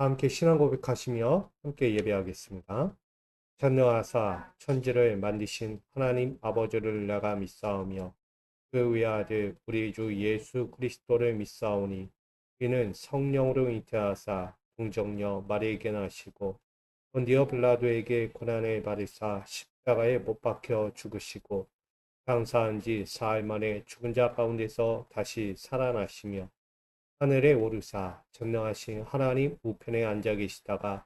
함께 신앙 고백하시며 함께 예배하겠습니다. 전능하사 천지를 만드신 하나님 아버지를 내가 믿사오며 그 외아들 우리 주 예수 그리스도를 믿사오니 이는 성령으로 잉태하사 동정녀 마리에게 나시고 본디오 빌라도에게 고난을 받으사 십자가에 못 박혀 죽으시고 장사한 지 사흘 만에 죽은 자 가운데서 다시 살아나시며 하늘에 오르사 전능하신 하나님 우편에 앉아 계시다가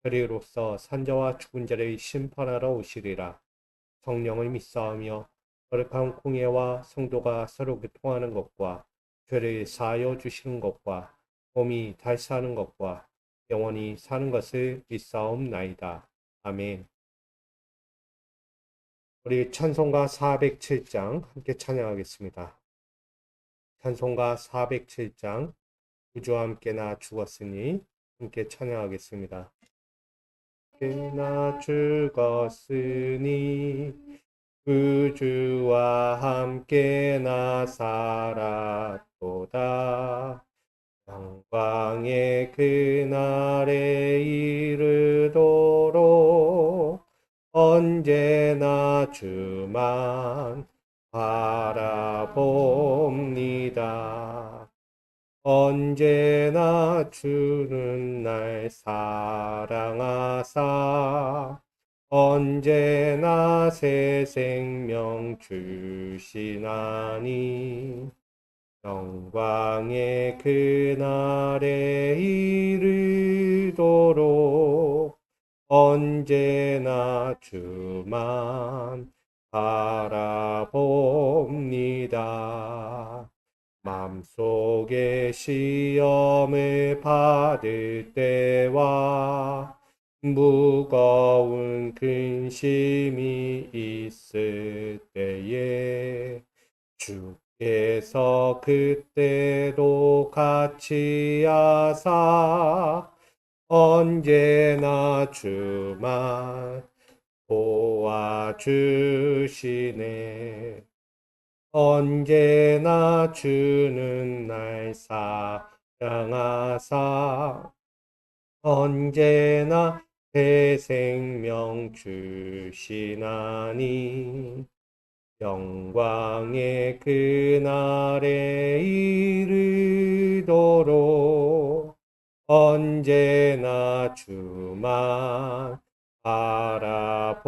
별의로서 산자와 죽은 자를 심판하러 오시리라. 성령을 믿사오며 거룩한 공예와 성도가 서로 교통하는 것과 죄를 사하여 주시는 것과 몸이 달사하는 것과 영원히 사는 것을 믿사옵나이다. 아멘. 우리 찬송가 407장 함께 찬양하겠습니다. 찬송가 407장 구주와 함께나 죽었으니 함께 찬양하겠습니다. 함께나 죽었으니 구주와 함께나 살았도다. 영광의 그날에 이르도록 언제나 주만 바라봅니다. 언제나 주는 날 사랑하사 언제나 새 생명 주시나니 영광의 그날에 이르도록 언제나 주만 바라봅니다. 맘속에 시험을 받을 때와 무거운 근심이 있을 때에 주께서 그때도 같이 하사 언제나 주만 도와주시네. 언제나 주는 날 사랑하사 언제나 새 생명 주시나니 영광의 그날에 이르도록 언제나 주만 바라봅니다.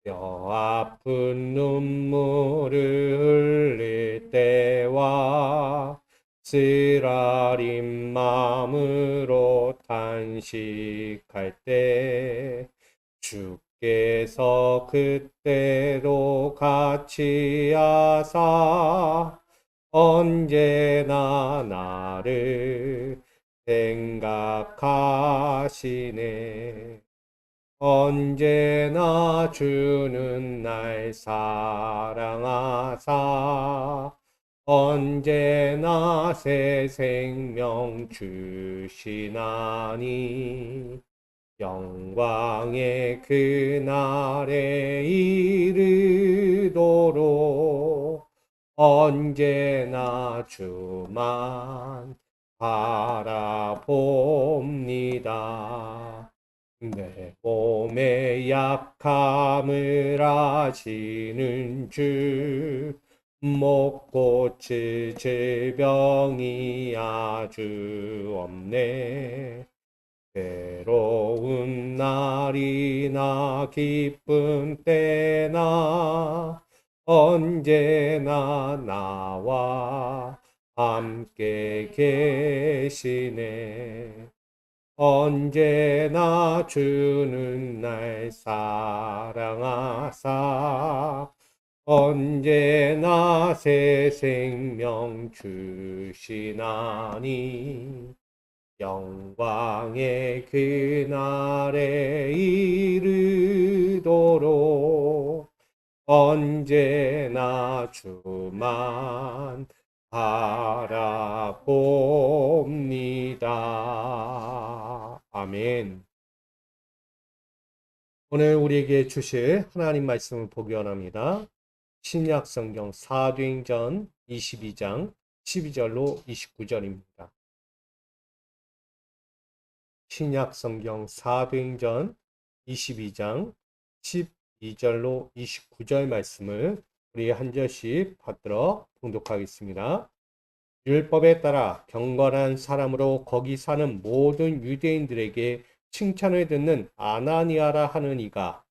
뼈 아픈 눈물을 흘릴 때와 쓰라린 마음으로 탄식할 때 주께서 그때도 같이 하사 언제나 나를 생각하시네. 언제나 주는 날 사랑하사 언제나 새 생명 주시나니 영광의 그날에 이르도록 언제나 주만 바라봅니다. 내 몸의 약함을 아시는 주, 못 고칠 질병이 아주 없네. 괴로운 날이나 기쁜 때나 언제나 나와 함께 계시네. 언제나 주는 날 사랑하사 언제나 새 생명 주시나니 영광의 그날에 이르도록 언제나 주만 바라봅니다. 아멘. 오늘 우리에게 주실 하나님 말씀을 보기 원합니다. 신약 성경 사도행전 22장 12절로 29절입니다. 신약 성경 사도행전 22장 12절로 29절 말씀을 우리 한 절씩 받들어 봉독하겠습니다. 율법에 따라 경건한 사람으로 거기 사는 모든 유대인들에게 칭찬을 듣는 아나니아라 하는 이가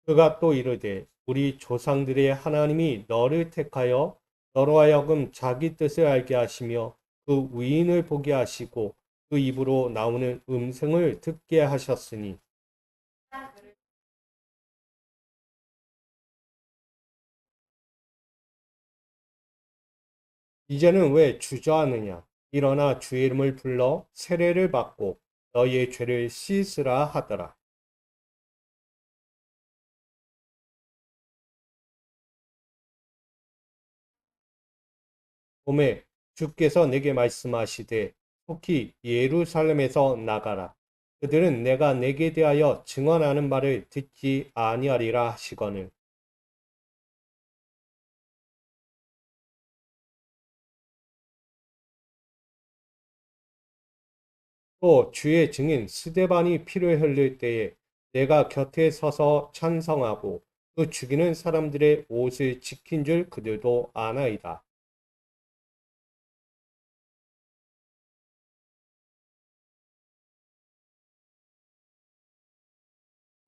그가 또 이르되 우리 조상들의 하나님이 너를 택하여 너로 하여금 자기 뜻을 알게 하시며 그 위인을 보게 하시고 그 입으로 나오는 음성을 듣게 하셨으니 이제는 왜 주저하느냐 일어나 주의 이름을 불러 세례를 받고 너희의 죄를 씻으라 하더라. 오매 주께서 내게 말씀하시되 속히 예루살렘에서 나가라. 그들은 내가 내게 대하여 증언하는 말을 듣지 아니하리라 하시거늘. 또 주의 증인 스데반이 피를 흘릴 때에 내가 곁에 서서 찬성하고 그 죽이는 사람들의 옷을 지킨 줄 그들도 아나이다.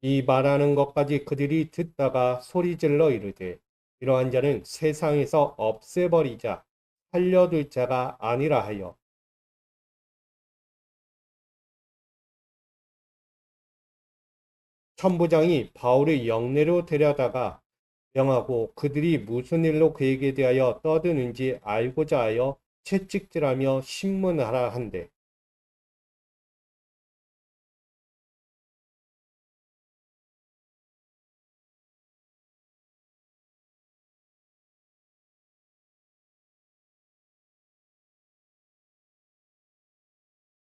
이 말하는 것까지 그들이 듣다가 소리질러 이르되 이러한 자는 세상에서 없애버리자 살려둘 자가 아니라 하여 천부장이 바울을 영내로 데려다가 명하고 그들이 무슨 일로 그에게 대하여 떠드는지 알고자 하여 채찍질하며 신문하라 한대.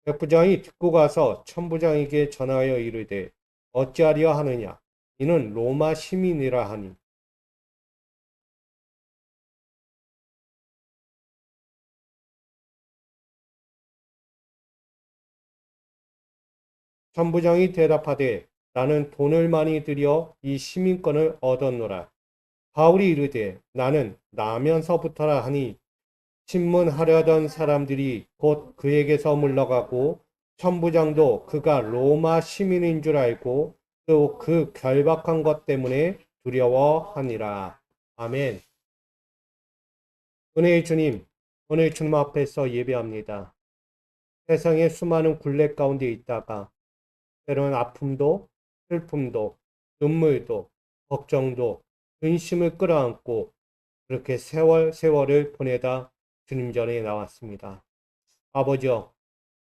백부장이 듣고 가서 천부장에게 전하여 이르되 어찌하려 하느냐 이는 로마 시민이라 하니 천부장이 대답하되 나는 돈을 많이 들여 이 시민권을 얻었노라. 바울이 이르되 나는 나면서부터라 하니 신문하려던 사람들이 곧 그에게서 물러가고 천부장도 그가 로마 시민인 줄 알고 또 그 결박한 것 때문에 두려워하니라. 아멘. 은혜의 주님, 오늘 주님 앞에서 예배합니다. 세상의 수많은 굴레 가운데 있다가 때로는 아픔도 슬픔도 눈물도 걱정도 근심을 끌어안고 그렇게 세월을 보내다 주님 전에 나왔습니다. 아버지여,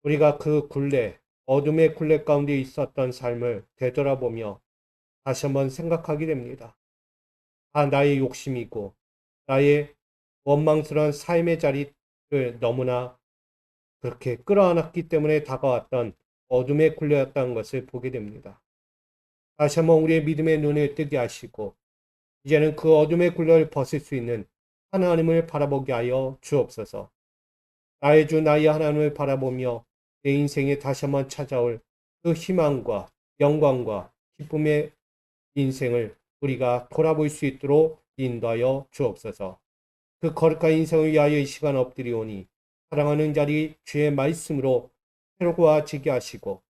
우리가 그 굴레, 어둠의 굴레 가운데 있었던 삶을 되돌아보며 다시 한번 생각하게 됩니다. 다 나의 욕심이고 나의 원망스러운 삶의 자리를 너무나 그렇게 끌어안았기 때문에 다가왔던 어둠의 굴레였다는 것을 보게 됩니다. 다시 한번 우리의 믿음의 눈을 뜨게 하시고 이제는 그 어둠의 굴레를 벗을 수 있는 하나님을 바라보게 하여 주옵소서. 나의 주 나의 하나님을 바라보며 내 인생에 다시 한번 찾아올 그 희망과 영광과 기쁨의 인생을 우리가 돌아볼 수 있도록 인도하여 주옵소서. 그 거룩한 인생을 위하여 이 시간 엎드리오니 사랑하는 자리 주의 말씀으로 새로워지게 하시고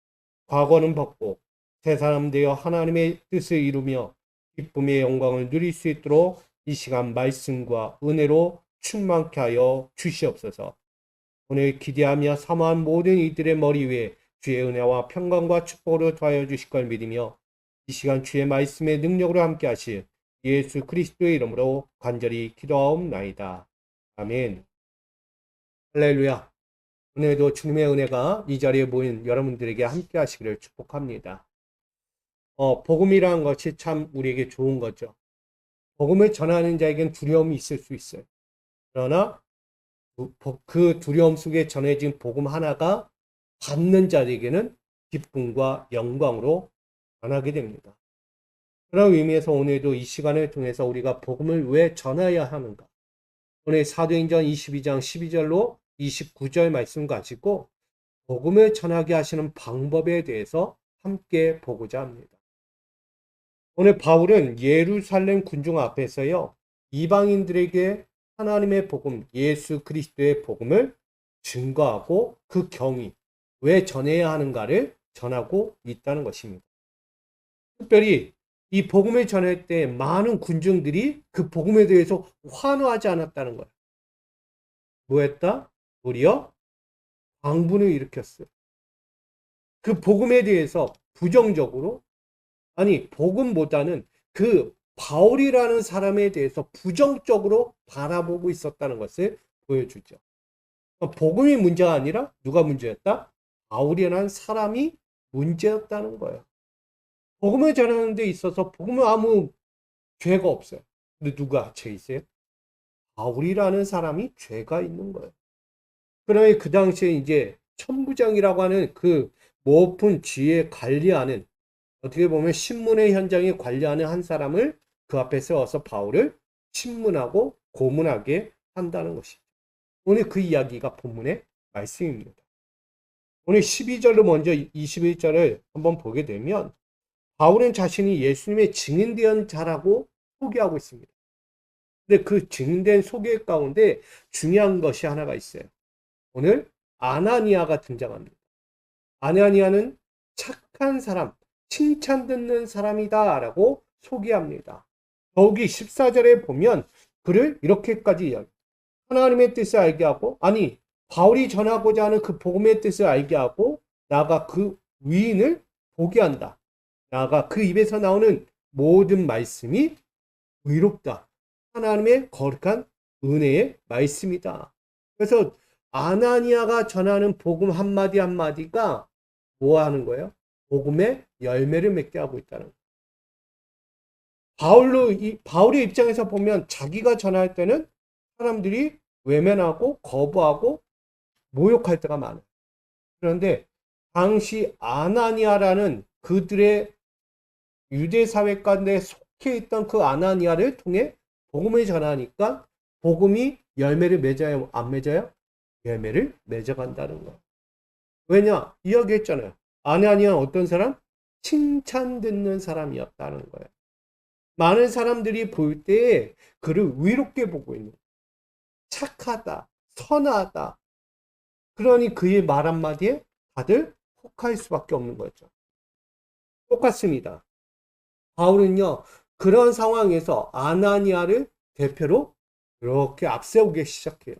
과거는 벗고 새 사람 되어 하나님의 뜻을 이루며 기쁨의 영광을 누릴 수 있도록 이 시간 말씀과 은혜로 충만케 하여 주시옵소서. 오늘 기대하며 사모한 모든 이들의 머리 위에 주의 은혜와 평강과 축복으로 더하여 주실 걸 믿으며 이 시간 주의 말씀의 능력으로 함께 하실 예수 그리스도의 이름으로 간절히 기도하옵나이다. 아멘. 할렐루야. 오늘도 주님의 은혜가 이 자리에 모인 여러분들에게 함께 하시기를 축복합니다. 복음이라는 것이 참 우리에게 좋은 거죠. 복음을 전하는 자에겐 두려움이 있을 수 있어요. 그러나 그 두려움 속에 전해진 복음 하나가 받는 자에게는 기쁨과 영광으로 변하게 됩니다. 그런 의미에서 오늘도 이 시간을 통해서 우리가 복음을 왜 전해야 하는가? 오늘 사도행전 22장 12절로 29절 말씀 가지고 복음을 전하게 하시는 방법에 대해서 함께 보고자 합니다. 오늘 바울은 예루살렘 군중 앞에서요, 이방인들에게 하나님의 복음, 예수 그리스도의 복음을 증거하고 그 경위, 왜 전해야 하는가를 전하고 있다는 것입니다. 특별히 이 복음을 전할 때 많은 군중들이 그 복음에 대해서 환호하지 않았다는 거예요. 뭐 했다? 도리어 광분을 일으켰어요. 그 복음에 대해서 부정적으로, 아니 복음보다는 그 바울이라는 사람에 대해서 부정적으로 바라보고 있었다는 것을 보여주죠. 복음이 문제가 아니라 누가 문제였다? 바울이라는 사람이 문제였다는 거예요. 복음을 전하는 데 있어서 복음은 아무 죄가 없어요. 근데 누가 죄 있어요? 바울이라는 사람이 죄가 있는 거예요. 그러니 그 당시에 이제 천부장이라고 하는 그 높은 지에 관리하는, 어떻게 보면 신문의 현장에 관리하는 한 사람을 그 앞에 세워서 바울을 신문하고 고문하게 한다는 것이죠. 오늘 그 이야기가 본문의 말씀입니다. 오늘 12절로 먼저 21절을 한번 보게 되면 바울은 자신이 예수님의 증인된 자라고 소개하고 있습니다. 근데 그 증인된 소개 가운데 중요한 것이 하나가 있어요. 오늘 아나니아가 등장합니다. 아나니아는 착한 사람, 칭찬 듣는 사람이다 라고 소개합니다. 더욱이 14절에 보면 그를 이렇게까지 이야기합니다. 하나님의 뜻을 알게 하고, 아니 바울이 전하고자 하는 그 복음의 뜻을 알게 하고, 나아가 그 위인을 보게 한다. 나아가 그 입에서 나오는 모든 말씀이 의롭다. 하나님의 거룩한 은혜의 말씀이다. 그래서 아나니아가 전하는 복음 한마디 한마디가 뭐 하는 거예요? 복음의 열매를 맺게 하고 있다는 거예요. 바울의 입장에서 보면 자기가 전할 때는 사람들이 외면하고 거부하고 모욕할 때가 많아요. 그런데 당시 아나니아라는 그들의 유대 사회 가운데 속해 있던 그 아나니아를 통해 복음을 전하니까 복음이 열매를 맺어요? 안 맺어요? 열매를 맺어간다는 거예요. 왜냐? 이야기했잖아요. 아나니아는 어떤 사람? 칭찬 듣는 사람이었다는 거예요. 많은 사람들이 볼 때 그를 의롭게 보고 있는 거예요. 착하다, 선하다. 그러니 그의 말 한마디에 다들 혹할 수밖에 없는 거죠. 똑같습니다. 바울은요, 그런 상황에서 아나니아를 대표로 이렇게 앞세우기 시작해요.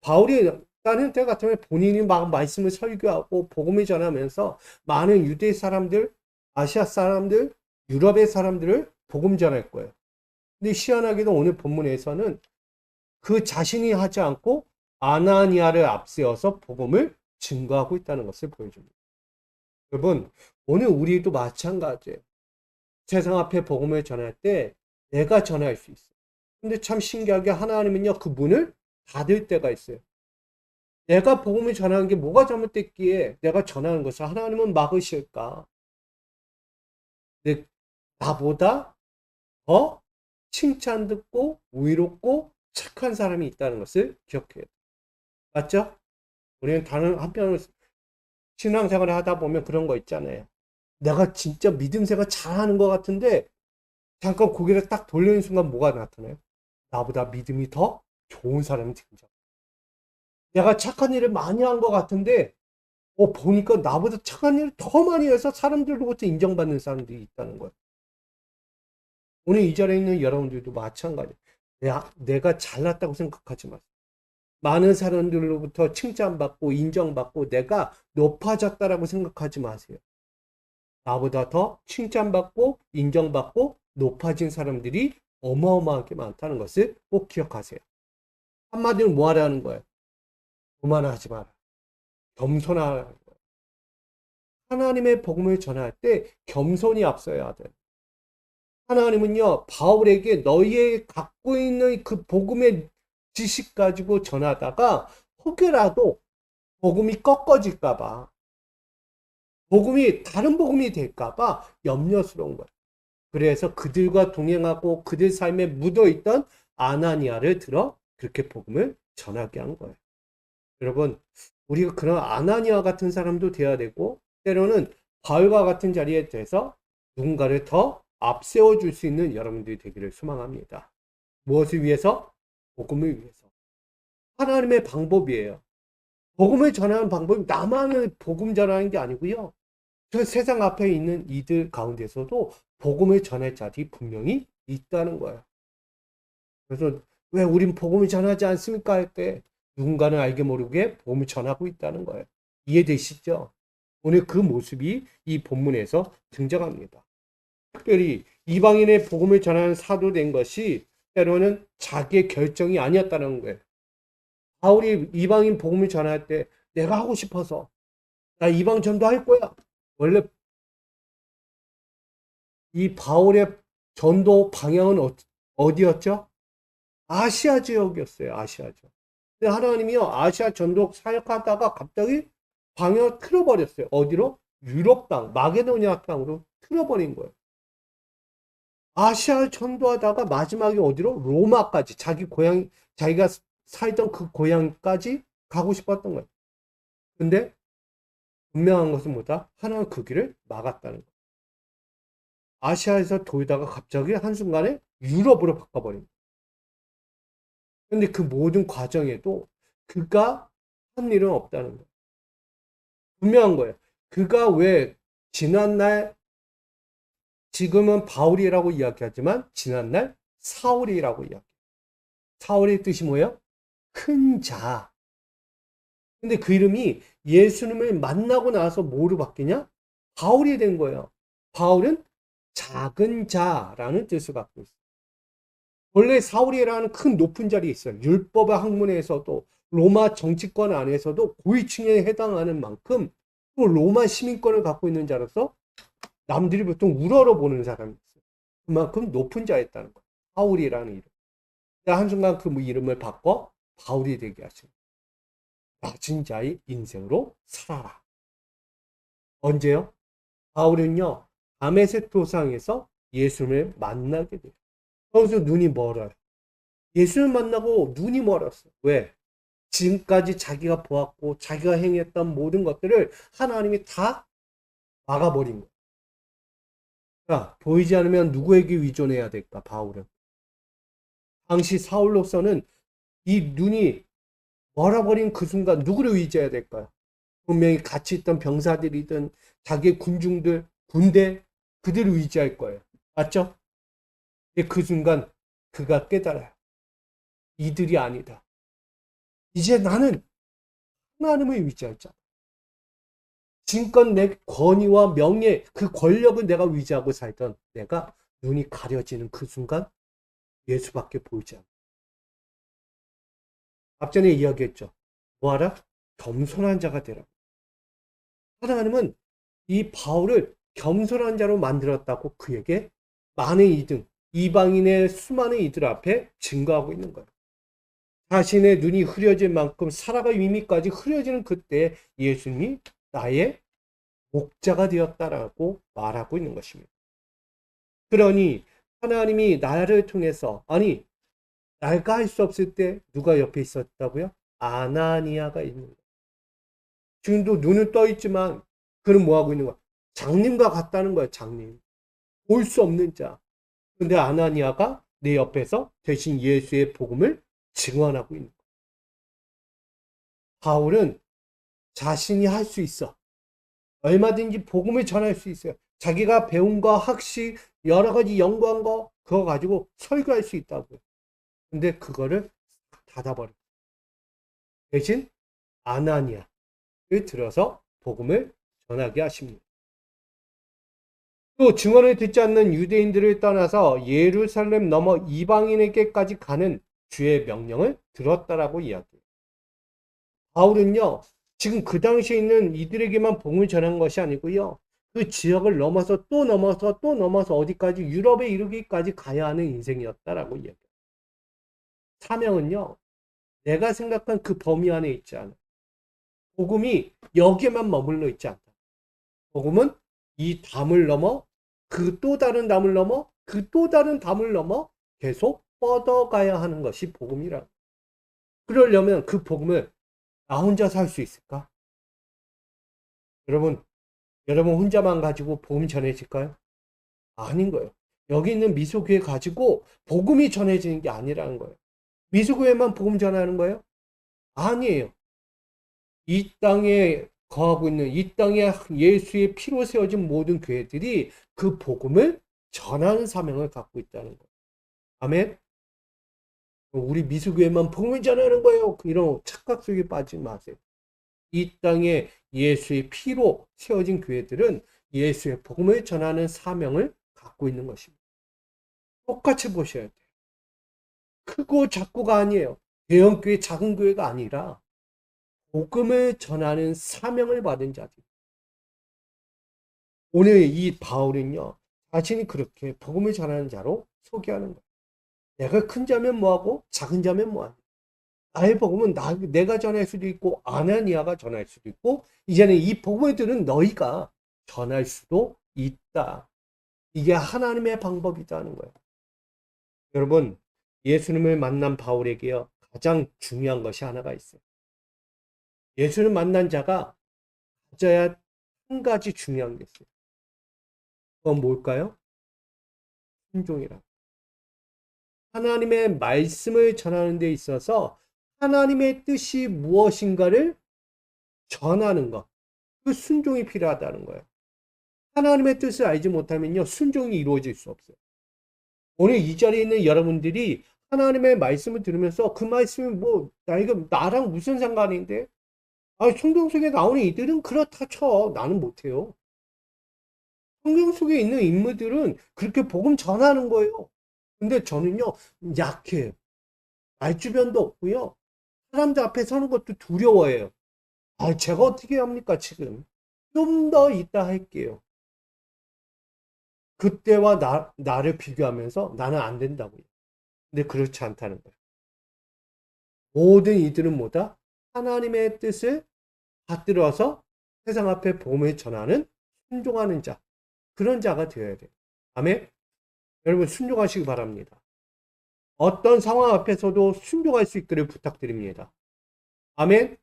바울이 다른 때 같으면 본인이 막 말씀을 설교하고 복음을 전하면서 많은 유대 사람들, 아시아 사람들, 유럽의 사람들을 복음 전할 거예요. 근데 희한하게도 오늘 본문에서는 그 자신이 하지 않고 아나니아를 앞세워서 복음을 증거하고 있다는 것을 보여줍니다. 여러분, 오늘 우리도 마찬가지예요. 세상 앞에 복음을 전할 때 내가 전할 수 있어요. 근데 참 신기하게 하나님은요, 그 문을 닫을 때가 있어요. 내가 복음을 전하는 게 뭐가 잘못됐기에 내가 전하는 것을 하나님은 막으실까? 근데 나보다 더 칭찬 듣고 의롭고 착한 사람이 있다는 것을 기억해요. 맞죠? 우리는 다른 한편으로 신앙생활을 하다 보면 그런 거 있잖아요. 내가 진짜 믿음생활 잘하는 것 같은데 잠깐 고개를 딱 돌리는 순간 뭐가 나타나요? 나보다 믿음이 더 좋은 사람이 등장. 내가 착한 일을 많이 한 것 같은데 보니까 나보다 착한 일을 더 많이 해서 사람들로부터 인정받는 사람들이 있다는 거예요. 오늘 이 자리에 있는 여러분들도 마찬가지예요. 내가 잘났다고 생각하지 마세요. 많은 사람들로부터 칭찬받고 인정받고 내가 높아졌다라고 생각하지 마세요. 나보다 더 칭찬받고 인정받고 높아진 사람들이 어마어마하게 많다는 것을 꼭 기억하세요. 한마디로 뭐 하라는 거예요? 교만하지 마라. 겸손하라는 거예요. 하나님의 복음을 전할 때 겸손이 앞서야 돼. 하나님은요, 바울에게 너희의 갖고 있는 그 복음의 지식 가지고 전하다가 혹여라도 복음이 꺾어질까봐, 복음이 다른 복음이 될까봐 염려스러운 거예요. 그래서 그들과 동행하고 그들 삶에 묻어있던 아나니아를 들어 그렇게 복음을 전하게 한 거예요. 여러분, 우리가 그런 아나니아 같은 사람도 돼야 되고, 때로는 바울과 같은 자리에 대해서 누군가를 더 앞세워 줄 수 있는 여러분들이 되기를 소망합니다. 무엇을 위해서? 복음을 위해서. 하나님의 방법이에요. 복음을 전하는 방법이 나만을 복음 전하는 게 아니고요. 그 세상 앞에 있는 이들 가운데서도 복음을 전할 자들이 분명히 있다는 거예요. 그래서 왜 우린 복음을 전하지 않습니까? 할 때 누군가는 알게 모르게 복음을 전하고 있다는 거예요. 이해되시죠? 오늘 그 모습이 이 본문에서 등장합니다. 특별히 이방인의 복음을 전하는 사도된 것이 때로는 자기의 결정이 아니었다는 거예요. 바울이 이방인 복음을 전할 때 내가 하고 싶어서 나 이방 전도할 거야. 원래 이 바울의 전도 방향은 어디였죠? 아시아 지역이었어요. 아시아 지역. 근데 하나님이요, 아시아 전도 사역하다가 갑자기 방향을 틀어버렸어요. 어디로? 유럽 땅, 마게도니아 땅으로 틀어버린 거예요. 아시아를 전도하다가 마지막에 어디로? 로마까지, 자기 고향, 자기가 살던 그 고향까지 가고 싶었던 거예요. 근데 분명한 것은 뭐다? 하나는 그 길을 막았다는 거예요. 아시아에서 돌다가 갑자기 한순간에 유럽으로 바꿔버린 거예요. 근데 그 모든 과정에도 그가 한 일은 없다는 거예요. 분명한 거예요. 그가 왜 지난날, 지금은 바울이라고 이야기하지만 지난날 사울이라고 이야기해요. 사울의 뜻이 뭐예요? 큰 자. 근데 그 이름이 예수님을 만나고 나서 뭐로 바뀌냐? 바울이 된 거예요. 바울은 작은 자라는 뜻을 갖고 있어요. 원래 사울이라는 큰 높은 자리에 있어요. 율법의 학문에서도 로마 정치권 안에서도 고위층에 해당하는 만큼 또 로마 시민권을 갖고 있는 자로서 남들이 보통 우러러 보는 사람이 있어요. 그만큼 높은 자였다는 거예요. 바울이라는 이름. 한순간 그 이름을 바꿔 바울이 되게 하시는 거예요. 낮은 자의 인생으로 살아라. 언제요? 바울은요, 다메섹 도상에서 예수님을 만나게 돼요. 거기서 눈이 멀어요. 예수를 만나고 눈이 멀었어요. 왜? 지금까지 자기가 보았고 자기가 행했던 모든 것들을 하나님이 다 막아버린 거예요. 자, 보이지 않으면 누구에게 의존해야 될까? 바울은. 당시 사울로서는 이 눈이 멀어버린 그 순간 누구를 의지해야 될까요? 분명히 같이 있던 병사들이든 자기의 군중들, 군대, 그들을 의지할 거예요. 맞죠? 근데 그 순간 그가 깨달아요. 이들이 아니다. 이제 나는 하나님을 의지할 자. 지금껏 내 권위와 명예, 그 권력을 내가 의지하고 살던 내가 눈이 가려지는 그 순간 예수밖에 보이지 않아. 앞전에 이야기했죠. 뭐하라? 겸손한 자가 되라. 하나님은 이 바울을 겸손한 자로 만들었다고 그에게 많은 이등, 이방인의 수많은 이들 앞에 증거하고 있는 거예요. 자신의 눈이 흐려질 만큼 살아갈 의미까지 흐려지는 그때 예수님이 나의 목자가 되었다라고 말하고 있는 것입니다. 그러니 하나님이 나를 통해서, 아니 내가 할 수 없을 때 누가 옆에 있었다고요? 아나니아가 있는 거예요. 지금도 눈은 떠 있지만 그는 뭐 하고 있는 거야? 장님과 같다는 거야. 장님. 볼 수 없는 자. 근데 아나니아가 내 옆에서 대신 예수의 복음을 증언하고 있는 거야. 바울은 자신이 할 수 있어. 얼마든지 복음을 전할 수 있어요. 자기가 배운 거, 학식, 여러 가지 연구한 거 그거 가지고 설교할 수 있다고요. 근데 그거를 닫아버려. 대신 아나니아를 들어서 복음을 전하게 하십니다. 또 증언을 듣지 않는 유대인들을 떠나서 예루살렘 넘어 이방인에게까지 가는 주의 명령을 들었다라고 이야기해요. 바울은요, 지금 그 당시에 있는 이들에게만 복음을 전한 것이 아니고요, 그 지역을 넘어서 또 넘어서 또 넘어서 어디까지 유럽에 이르기까지 가야 하는 인생이었다라고 이야기해요. 사명은요, 내가 생각한 그 범위 안에 있지 않아. 복음이 여기에만 머물러 있지 않다. 복음은 이 담을 넘어 그 또 다른 담을 넘어 그 또 다른 담을 넘어 계속 뻗어가야 하는 것이 복음이라. 그러려면 그 복음을 나 혼자 살 수 있을까? 여러분, 여러분 혼자만 가지고 복음 전해질까요? 아닌 거예요. 여기 있는 미소교회 가지고 복음이 전해지는 게 아니라는 거예요. 미소교회만 복음 전하는 거예요? 아니에요. 이 땅에 거하고 있는 이 땅에 예수의 피로 세워진 모든 교회들이 그 복음을 전하는 사명을 갖고 있다는 거예요. 아멘. 우리 미수교회만 복음을 전하는 거예요. 이런 착각 속에 빠지지 마세요. 이 땅에 예수의 피로 세워진 교회들은 예수의 복음을 전하는 사명을 갖고 있는 것입니다. 똑같이 보셔야 돼요. 크고 작고가 아니에요. 대형 교회, 작은 교회가 아니라 복음을 전하는 사명을 받은 자들. 오늘 이 바울은요, 자신이 그렇게 복음을 전하는 자로 소개하는 거예요. 내가 큰 자면 뭐하고 작은 자면 뭐하냐. 나의 복음은 내가 전할 수도 있고 아나니아가 전할 수도 있고 이제는 이 복음을 들은 너희가 전할 수도 있다. 이게 하나님의 방법이라는 거예요. 여러분, 예수님을 만난 바울에게요, 가장 중요한 것이 하나가 있어요. 예수를 만난 자가 가져야 한 가지 중요한 게 있어요. 그건 뭘까요? 순종이라. 하나님의 말씀을 전하는 데 있어서 하나님의 뜻이 무엇인가를 전하는 것. 그 순종이 필요하다는 거예요. 하나님의 뜻을 알지 못하면요, 순종이 이루어질 수 없어요. 오늘 이 자리에 있는 여러분들이 하나님의 말씀을 들으면서 그 말씀이 나랑 무슨 상관인데? 성경 속에 나오는 이들은 그렇다 쳐. 나는 못해요. 성경 속에 있는 인물들은 그렇게 복음 전하는 거예요. 근데 저는요, 약해요. 말주변도 없고요. 사람들 앞에 서는 것도 두려워해요. 제가 어떻게 합니까, 지금? 좀 더 이따 할게요. 그때와 나를 비교하면서 나는 안 된다고요. 근데 그렇지 않다는 거예요. 모든 이들은 뭐다? 하나님의 뜻을 받들어서 세상 앞에 복음을 전하는 순종하는 자. 그런 자가 되어야 돼요. 아멘? 여러분 순종하시기 바랍니다. 어떤 상황 앞에서도 순종할 수 있기를 부탁드립니다. 아멘?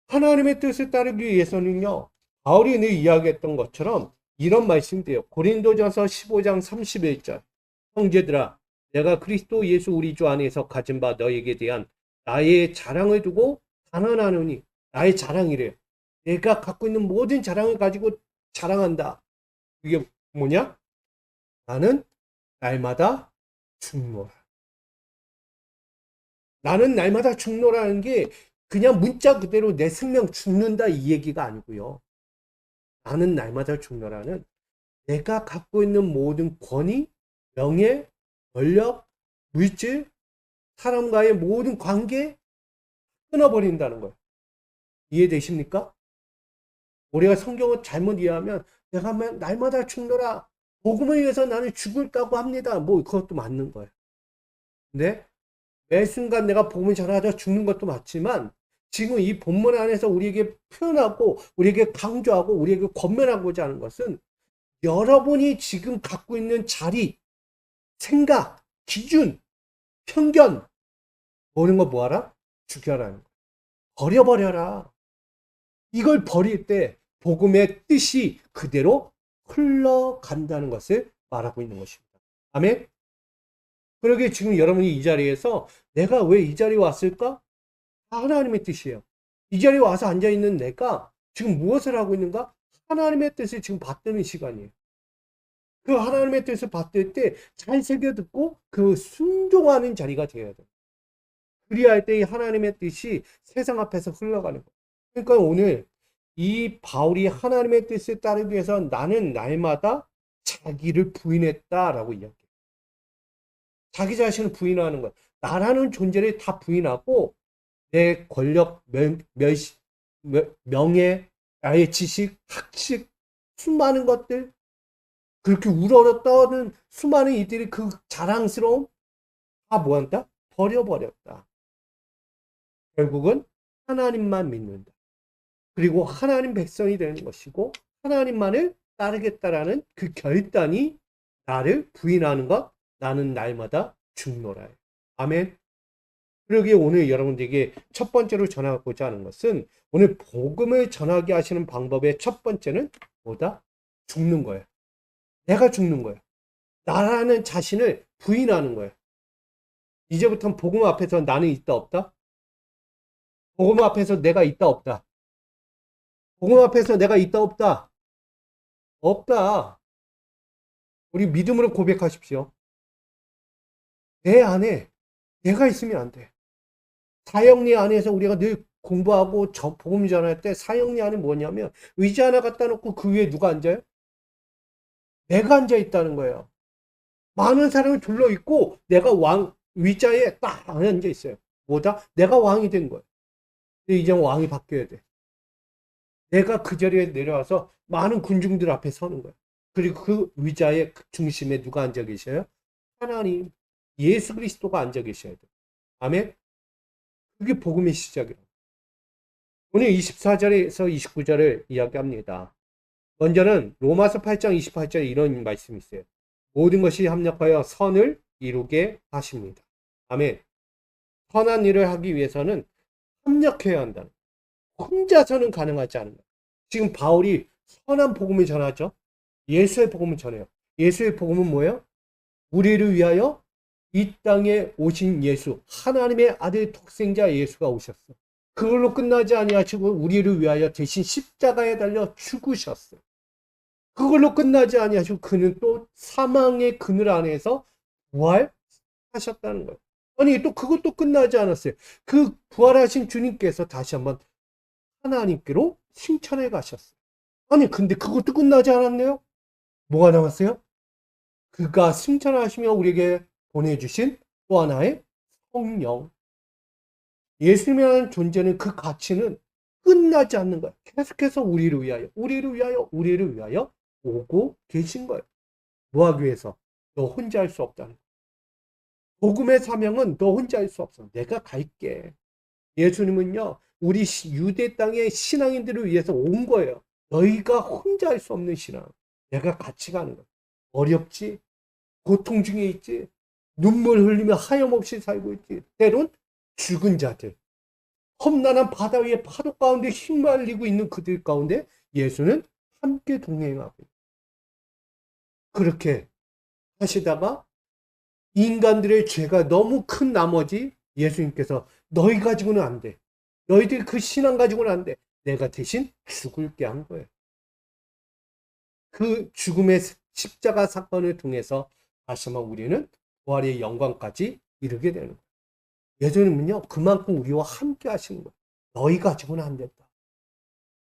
하나님의 뜻을 따르기 위해서는요, 바울이 늘 이야기했던 것처럼 이런 말씀이에요. 고린도전서 15장 31절. 형제들아, 내가 그리스도 예수 우리 주 안에서 가진 바 너에게 대한 나의 자랑을 두고 단언하노니. 나의 자랑이래요. 내가 갖고 있는 모든 자랑을 가지고 자랑한다. 이게 뭐냐? 나는 날마다 죽노라. 나는 날마다 죽노라는 게 그냥 문자 그대로 내 생명 죽는다 이 얘기가 아니고요. 나는 날마다 죽노라는 내가 갖고 있는 모든 권위, 명예, 권력, 물질, 사람과의 모든 관계 끊어버린다는 거예요. 이해되십니까? 우리가 성경을 잘못 이해하면 내가 날마다 죽노라. 복음을 위해서 나는 죽을까고 합니다. 그것도 맞는 거예요. 근데 매 순간 내가 복음을 전하다 죽는 것도 맞지만 지금 이 본문 안에서 우리에게 표현하고 우리에게 강조하고 우리에게 권면하고자 하는 것은 여러분이 지금 갖고 있는 자리, 생각, 기준, 편견 모든 거 뭐하라? 죽여라는 거. 버려버려라. 이걸 버릴 때 복음의 뜻이 그대로 흘러간다는 것을 말하고 있는 것입니다. 아멘? 그러게 지금 여러분이 이 자리에서 내가 왜 이 자리에 왔을까? 하나님의 뜻이에요. 이 자리에 와서 앉아있는 내가 지금 무엇을 하고 있는가? 하나님의 뜻을 지금 받드는 시간이에요. 그 하나님의 뜻을 받들 때 잘 새겨듣고 그 순종하는 자리가 되어야 돼요. 그리할 때 이 하나님의 뜻이 세상 앞에서 흘러가는 거예요. 그러니까 오늘 이 바울이 하나님의 뜻을 따르기 위해서 나는 날마다 자기를 부인했다라고 이야기해요. 자기 자신을 부인하는 거예요. 나라는 존재를 다 부인하고 내 권력, 명예, 나의 지식, 학식, 수많은 것들, 그렇게 우러러 떠는 수많은 이들이 그 자랑스러움 다 뭐한다? 버려버렸다. 결국은 하나님만 믿는다. 그리고 하나님 백성이 되는 것이고 하나님만을 따르겠다라는 그 결단이 나를 부인하는 것, 나는 날마다 죽노라. 아멘. 그러기에 오늘 여러분들에게 첫 번째로 전하고자 하는 것은, 오늘 복음을 전하게 하시는 방법의 첫 번째는 뭐다? 죽는 거예요. 내가 죽는 거예요. 나라는 자신을 부인하는 거예요. 이제부터는 복음 앞에서 나는 있다 없다? 복음 앞에서 내가 있다 없다? 복음 앞에서 내가 있다 없다? 없다. 우리 믿음으로 고백하십시오. 내 안에 내가 있으면 안 돼. 사형리 안에서 우리가 늘 공부하고 복음 전할 때 사형리 안에 뭐냐면 의자 하나 갖다 놓고 그 위에 누가 앉아요? 내가 앉아 있다는 거예요. 많은 사람이 둘러 있고 내가 왕 위자에 딱 앉아 있어요. 뭐다? 내가 왕이 된 거예요. 근데 이제 왕이 바뀌어야 돼. 내가 그 자리에 내려와서 많은 군중들 앞에 서는 거예요. 그리고 그 의자의 중심에 누가 앉아 계셔요? 하나님, 예수 그리스도가 앉아 계셔야 돼요. 아멘? 그게 복음의 시작이에요. 오늘 24절에서 29절을 이야기합니다. 먼저는 로마서 8장 28절에 이런 말씀이 있어요. 모든 것이 합력하여 선을 이루게 하십니다. 아멘. 선한 일을 하기 위해서는 협력해야 한다는 거예요. 혼자서는 가능하지 않은 거예요. 지금 바울이 선한 복음을 전하죠. 예수의 복음을 전해요. 예수의 복음은 뭐예요? 우리를 위하여 이 땅에 오신 예수, 하나님의 아들 독생자 예수가 오셨어. 그걸로 끝나지 아니하시고 우리를 위하여 대신 십자가에 달려 죽으셨어요. 그걸로 끝나지 아니하시고 그는 또 사망의 그늘 안에서 부활하셨다는 거예요. 아니 또 그것도 끝나지 않았어요. 그 부활하신 주님께서 다시 한번 하나님께로 승천해 가셨어요. 아니 근데 그것도 끝나지 않았네요. 뭐가 남았어요? 그가 승천하시며 우리에게 보내주신 또 하나의 성령. 예수님이라는 존재는 그 가치는 끝나지 않는 거예요. 계속해서 우리를 위하여, 우리를 위하여, 우리를 위하여 오고 계신 거예요. 뭐 하기 위해서? 너 혼자 할 수 없다는 거예요. 복음의 사명은 너 혼자 할 수 없어. 내가 갈게. 예수님은요, 우리 유대 땅의 신앙인들을 위해서 온 거예요. 너희가 혼자 할 수 없는 신앙. 내가 같이 가는 거예요. 어렵지? 고통 중에 있지? 눈물 흘리며 하염없이 살고 있지? 때론 죽은 자들, 험난한 바다 위에 파도 가운데 휘말리고 있는 그들 가운데 예수는 함께 동행하고 있어요. 그렇게 하시다가 인간들의 죄가 너무 큰 나머지 예수님께서 너희 가지고는 안 돼. 너희들 그 신앙 가지고는 안 돼. 내가 대신 죽을게 한 거예요. 그 죽음의 십자가 사건을 통해서 다시 한번 우리는 부활의 영광까지 이르게 되는 거예요. 예수님은요, 그만큼 우리와 함께 하시는 거예요. 너희 가지고는 안 된다.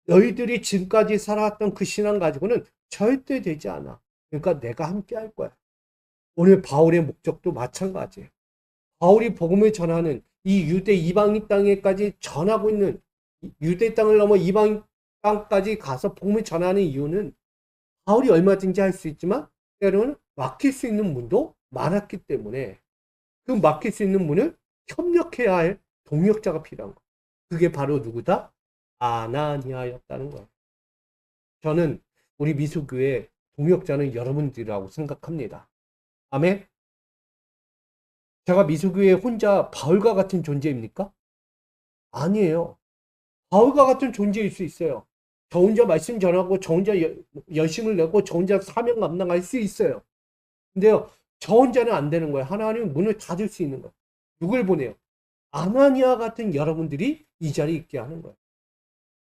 너희들이 지금까지 살아왔던 그 신앙 가지고는 절대 되지 않아. 그러니까 내가 함께 할 거야. 오늘 바울의 목적도 마찬가지예요. 바울이 복음을 전하는 이 유대 이방인 땅에까지 전하고 있는, 유대 땅을 넘어 이방인 땅까지 가서 복음을 전하는 이유는 바울이 얼마든지 할 수 있지만 때로는 막힐 수 있는 문도 많았기 때문에 그 막힐 수 있는 문을 협력해야 할 동역자가 필요한 거예요. 그게 바로 누구다? 아나니아였다는 거예요. 저는 우리 미수교회 동역자는 여러분들이라고 생각합니다. 아멘? 제가 미수교회 혼자 바울과 같은 존재입니까? 아니에요. 바울과 같은 존재일 수 있어요. 저 혼자 말씀 전하고 저 혼자 열심을 내고 저 혼자 사명 감당할 수 있어요. 근데요, 저 혼자는 안 되는 거예요. 하나님은 문을 닫을 수 있는 거예요. 누굴 보내요? 아나니아 같은 여러분들이 이 자리에 있게 하는 거예요.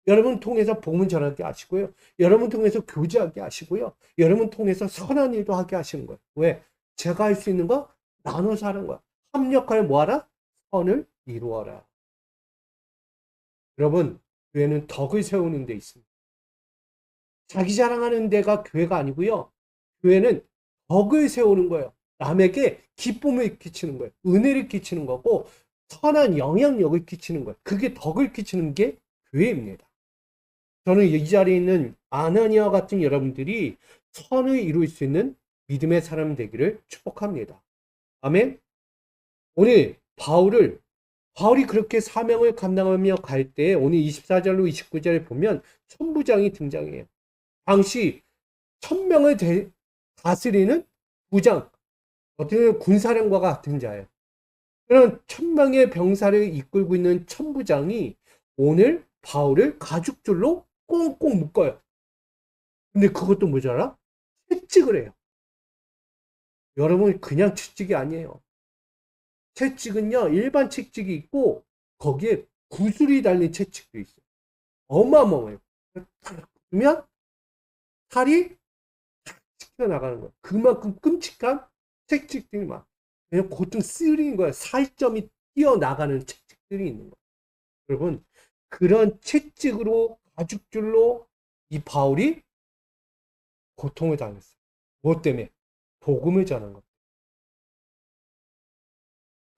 여러분 통해서 복음 전하게 하시고요. 여러분 통해서 교제하게 하시고요. 여러분 통해서 선한 일도 하게 하시는 거예요. 왜? 제가 할 수 있는 거 나눠서 하는 거야. 합력하여 뭐하라? 선을 이루어라. 여러분, 교회는 덕을 세우는 데 있습니다. 자기 자랑하는 데가 교회가 아니고요. 교회는 덕을 세우는 거예요. 남에게 기쁨을 끼치는 거예요. 은혜를 끼치는 거고 선한 영향력을 끼치는 거예요. 그게 덕을 끼치는 게 교회입니다. 저는 이 자리에 있는 아나니아 같은 여러분들이 선을 이룰 수 있는 믿음의 사람 되기를 축복합니다. 아멘. 오늘 바울이 그렇게 사명을 감당하며 갈 때 오늘 24절로 29절에 보면 천부장이 등장해요. 당시 천명을 다스리는 부장, 어떻게 보면 군사령과 같은 자예요. 그런 천명의 병사를 이끌고 있는 천부장이 오늘 바울을 가죽줄로 꽁꽁 묶어요. 근데 그것도 모자라? 채찍을 해요. 여러분, 그냥 채찍이 아니에요. 채찍은요, 일반 채찍이 있고 거기에 구슬이 달린 채찍도 있어요. 어마어마해요. 그러면 살이 튀어나가는 거예요. 그만큼 끔찍한 채찍들이 막, 그냥 고통 쓰리는 거예요. 살점이 튀어나가는 채찍들이 있는 거예요. 여러분, 그런 채찍으로 가죽줄로 이 바울이 고통을 당했어요. 무엇 때문에? 복음을 전한 것.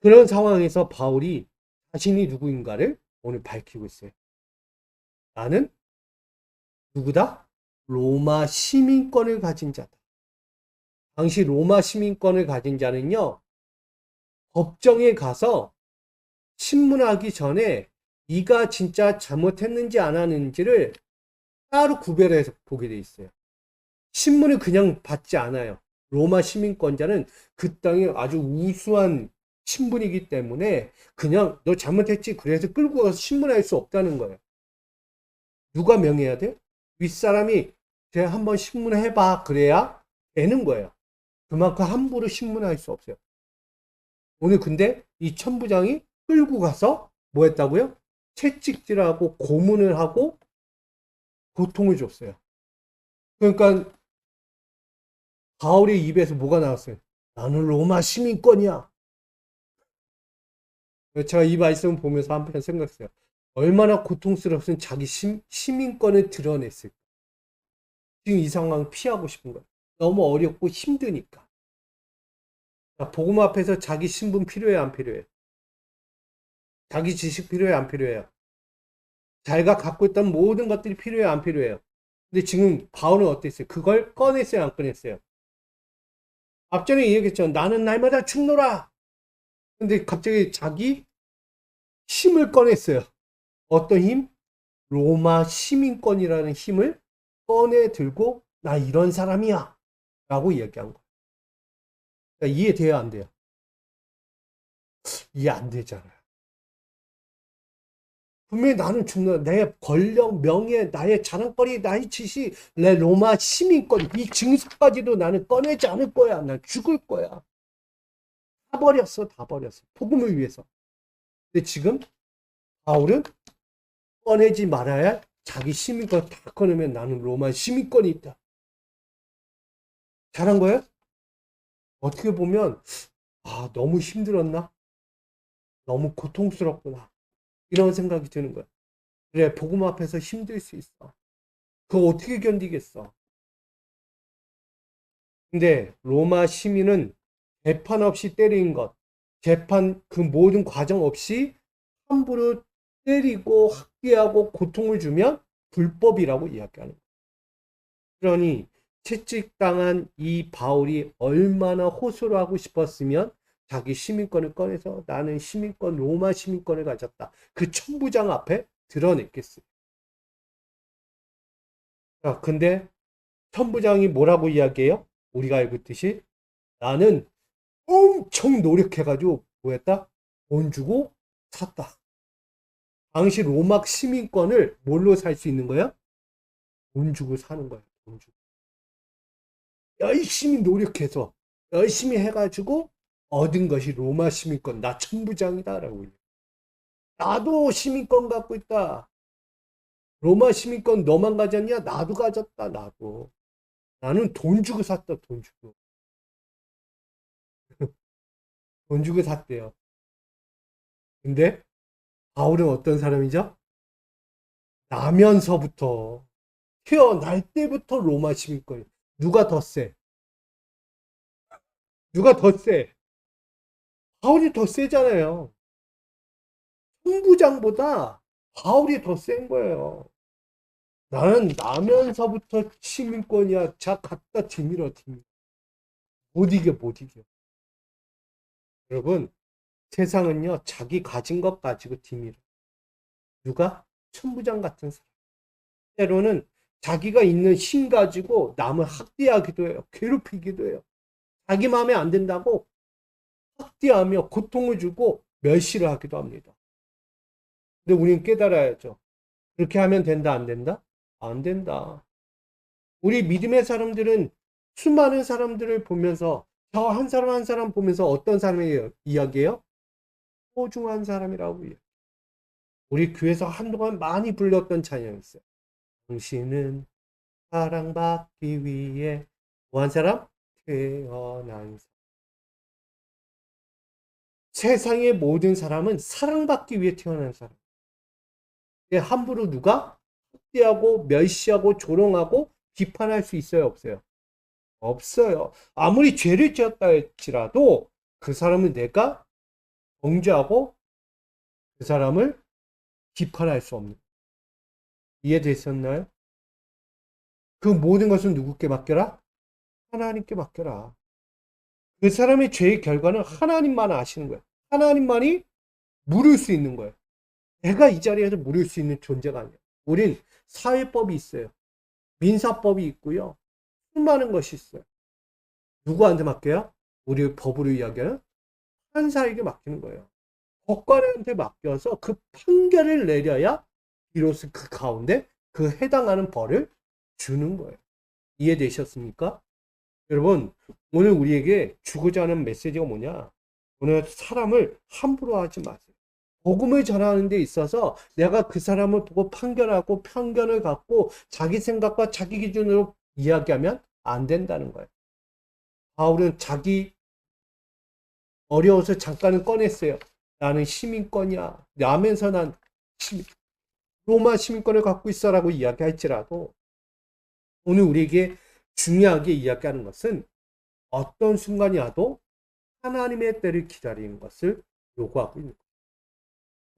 그런 상황에서 바울이 자신이 누구인가를 오늘 밝히고 있어요. 나는 누구다? 로마 시민권을 가진 자다. 당시 로마 시민권을 가진 자는요, 법정에 가서 신문하기 전에 네가 진짜 잘못했는지 안 하는지를 따로 구별해서 보게 돼 있어요. 신문을 그냥 받지 않아요. 로마 시민권자는 그 땅에 아주 우수한 신분이기 때문에 그냥 너 잘못했지 그래서 끌고 가서 신문할 수 없다는 거예요. 누가 명해야 돼? 윗사람이 쟤 한번 신문해봐 그래야 되는 거예요. 그만큼 함부로 신문할 수 없어요. 오늘 근데 이 천부장이 끌고 가서 뭐 했다고요? 채찍질하고 고문을 하고 고통을 줬어요. 그러니까 바울의 입에서 뭐가 나왔어요? 나는 로마 시민권이야. 제가 이 말씀을 보면서 한편 생각했어요. 얼마나 고통스러웠으면 자기 시민권을 드러냈을까. 지금 이 상황 피하고 싶은 거예요. 너무 어렵고 힘드니까. 복음 앞에서 자기 신분 필요해 안 필요해? 자기 지식 필요해 안 필요해요? 자기가 갖고 있던 모든 것들이 필요해 안 필요해요? 근데 지금 바울은 어땠어요? 그걸 꺼냈어요 안 꺼냈어요? 앞전에 얘기했죠. 나는 날마다 죽노라. 근데 갑자기 자기 힘을 꺼냈어요. 어떤 힘? 로마 시민권이라는 힘을 꺼내 들고 나 이런 사람이야 라고 이야기한 거예요. 그러니까 이해돼요 안 돼요? 이해 안 되잖아요. 분명히 나는 죽는 내 권력, 명예, 나의 자랑거리, 나의 지식, 내 로마 시민권 이 증서까지도 나는 꺼내지 않을 거야. 난 죽을 거야. 다 버렸어. 다 버렸어. 복음을 위해서. 근데 지금 바울은 꺼내지 말아야 할 자기 시민권 다 꺼내면 나는 로마 시민권이 있다. 잘한 거예요? 어떻게 보면 너무 힘들었나? 너무 고통스럽구나. 이런 생각이 드는 거야. 그래, 복음 앞에서 힘들 수 있어. 그거 어떻게 견디겠어? 근데 로마 시민은 재판 없이 때린 것, 재판 그 모든 과정 없이 함부로 때리고 학대하고 고통을 주면 불법이라고 이야기하는 거예요. 그러니 채찍당한 이 바울이 얼마나 호소를 하고 싶었으면 자기 시민권을 꺼내서 나는 시민권, 로마 시민권을 가졌다. 그 천부장 앞에 드러냈겠어요. 자, 근데 천부장이 뭐라고 이야기해요? 우리가 알고 있듯이 나는 엄청 노력해가지고 뭐했다? 돈 주고 샀다. 당시 로마 시민권을 뭘로 살 수 있는 거야? 돈 주고 사는 거야. 돈 주고. 열심히 노력해서 열심히 해가지고 얻은 것이 로마 시민권. 나 천부장이다라고. 나도 시민권 갖고 있다. 로마 시민권 너만 가졌냐? 나도 가졌다. 나도. 나는 돈 주고 샀다. 돈 주고. 돈 주고 샀대요. 근데 바울은 어떤 사람이죠? 나면서부터 태어날 때부터 로마 시민권. 누가 더 세? 누가 더 세? 바울이 더 세잖아요. 홍부장보다 바울이 더 센 거예요. 나는 나면서부터 시민권이야. 자, 갖다 뒤밀어, 뒤밀어. 못 이겨, 못 이겨. 여러분, 세상은요, 자기 가진 것 가지고 뒤밀어. 누가? 천부장 같은 사람. 때로는 자기가 있는 힘 가지고 남을 학대하기도 해요. 괴롭히기도 해요. 자기 마음에 안 든다고 학대하며 고통을 주고 멸시를 하기도 합니다. 근데 우리는 깨달아야죠. 그렇게 하면 된다, 안 된다? 안 된다. 우리 믿음의 사람들은 수많은 사람들을 보면서 저 한 사람 한 사람 보면서 어떤 사람의 이야기예요? 소중한 사람이라고 해요. 우리 교회에서 한동안 많이 불렀던 찬양이 있어요. 당신은 사랑받기 위해 뭐한 사람? 태어난 사람. 세상의 모든 사람은 사랑받기 위해 태어난 사람. 함부로 누가 학대하고 멸시하고 조롱하고 비판할 수 있어요, 없어요? 없어요. 아무리 죄를 지었다 할지라도 그 사람은 내가 정죄하고 그 사람을 비판할 수 없는. 이해되셨나요? 그 모든 것은 누구께 맡겨라? 하나님께 맡겨라. 그 사람의 죄의 결과는 하나님만 아시는 거예요. 하나님만이 물을 수 있는 거예요. 내가 이 자리에서 물을 수 있는 존재가 아니에요. 우린 사회법이 있어요. 민사법이 있고요. 수많은 것이 있어요. 누구한테 맡겨요? 우리 법으로 이야기하는 판사에게 맡기는 거예요. 법관한테 맡겨서 그 판결을 내려야 비로소 그 가운데 그 해당하는 벌을 주는 거예요. 이해되셨습니까? 여러분, 오늘 우리에게 주고자 하는 메시지가 뭐냐? 오늘 사람을 함부로 하지 마세요. 복음을 전하는 데 있어서 내가 그 사람을 보고 판결하고 편견을 갖고 자기 생각과 자기 기준으로 이야기하면 안 된다는 거예요. 바울은 자기 어려워서 잠깐은 꺼냈어요. 나는 시민권이야. 라면서 난 로마 시민권을 갖고 있어라고 이야기할지라도 오늘 우리에게 중요하게 이야기하는 것은 어떤 순간이 와도 하나님의 때를 기다리는 것을 요구하고 있는 거예요.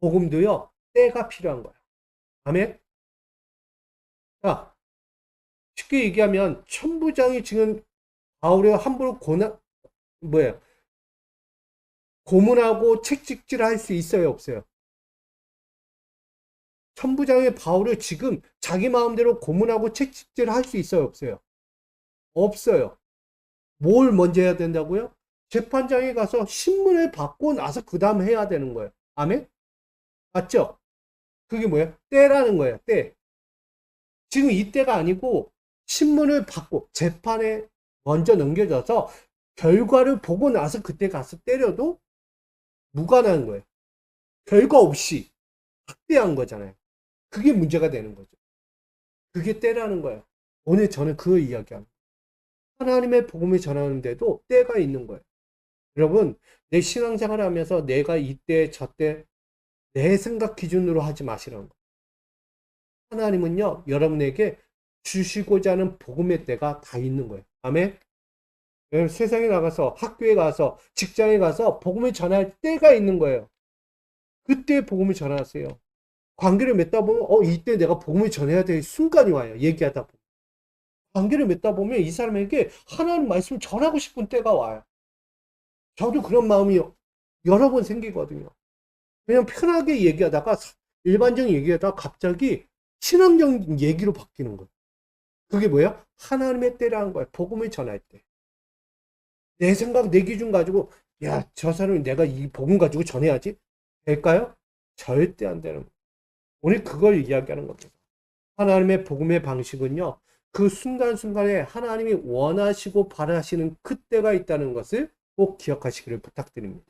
복음도요, 때가 필요한 거예요. 아멘? 자, 쉽게 얘기하면 천부장이 지금 바울을 함부로 고문하고 책찍질 할 수 있어요, 없어요? 천부장의 바울을 지금 자기 마음대로 고문하고 책찍질 할 수 있어요, 없어요? 없어요. 뭘 먼저 해야 된다고요? 재판장에 가서 신문을 받고 나서 그 다음 해야 되는 거예요. 아멘? 맞죠? 그게 뭐예요? 때라는 거예요. 때. 지금 이때가 아니고 신문을 받고 재판에 먼저 넘겨져서 결과를 보고 나서 그때 가서 때려도 무관한 거예요. 결과 없이 학대한 거잖아요. 그게 문제가 되는 거죠. 그게 때라는 거예요. 오늘 저는 그 이야기합니다. 하나님의 복음을 전하는데도 때가 있는 거예요. 여러분, 내 신앙생활을 하면서 내가 이때 저때 내 생각 기준으로 하지 마시라는 거예요. 하나님은요, 여러분에게 주시고자 하는 복음의 때가 다 있는 거예요. 아멘? 여러분, 세상에 나가서, 학교에 가서, 직장에 가서 복음을 전할 때가 있는 거예요. 그때 복음을 전하세요. 관계를 맺다 보면, 이때 내가 복음을 전해야 될 순간이 와요. 얘기하다 보면. 관계를 맺다 보면 이 사람에게 하나님 말씀을 전하고 싶은 때가 와요. 저도 그런 마음이 여러 번 생기거든요. 그냥 편하게 얘기하다가, 일반적인 얘기하다가 갑자기 신앙적인 얘기로 바뀌는 거예요. 그게 뭐예요? 하나님의 때라는 거예요. 복음을 전할 때. 내 생각, 내 기준 가지고, 야, 저 사람이 내가 이 복음 가지고 전해야지? 될까요? 절대 안 되는 거예요. 오늘 그걸 이야기하는 겁니다. 하나님의 복음의 방식은요, 그 순간순간에 하나님이 원하시고 바라시는 그때가 있다는 것을 꼭 기억하시기를 부탁드립니다.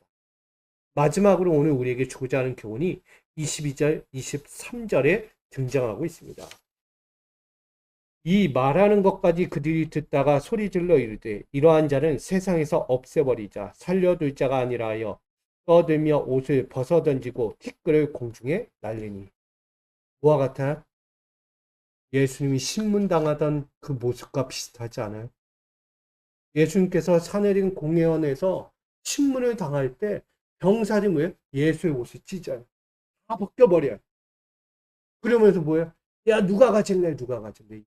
마지막으로 오늘 우리에게 주고자 하는 교훈이 22절, 23절에 등장하고 있습니다. 이 말하는 것까지 그들이 듣다가 소리질러 이르되 이러한 자는 세상에서 없애버리자 살려둘 자가 아니라 하여 떠들며 옷을 벗어던지고 티끌을 공중에 날리니. 뭐와 같아요? 예수님이 신문당하던 그 모습과 비슷하지 않아요? 예수님께서 사내린 공회원에서 신문을 당할 때 병사들이 뭐예요? 예수의 옷을 찢어요. 다 벗겨버려요. 그러면서 뭐예요? 야, 누가 가질래? 누가 가질래?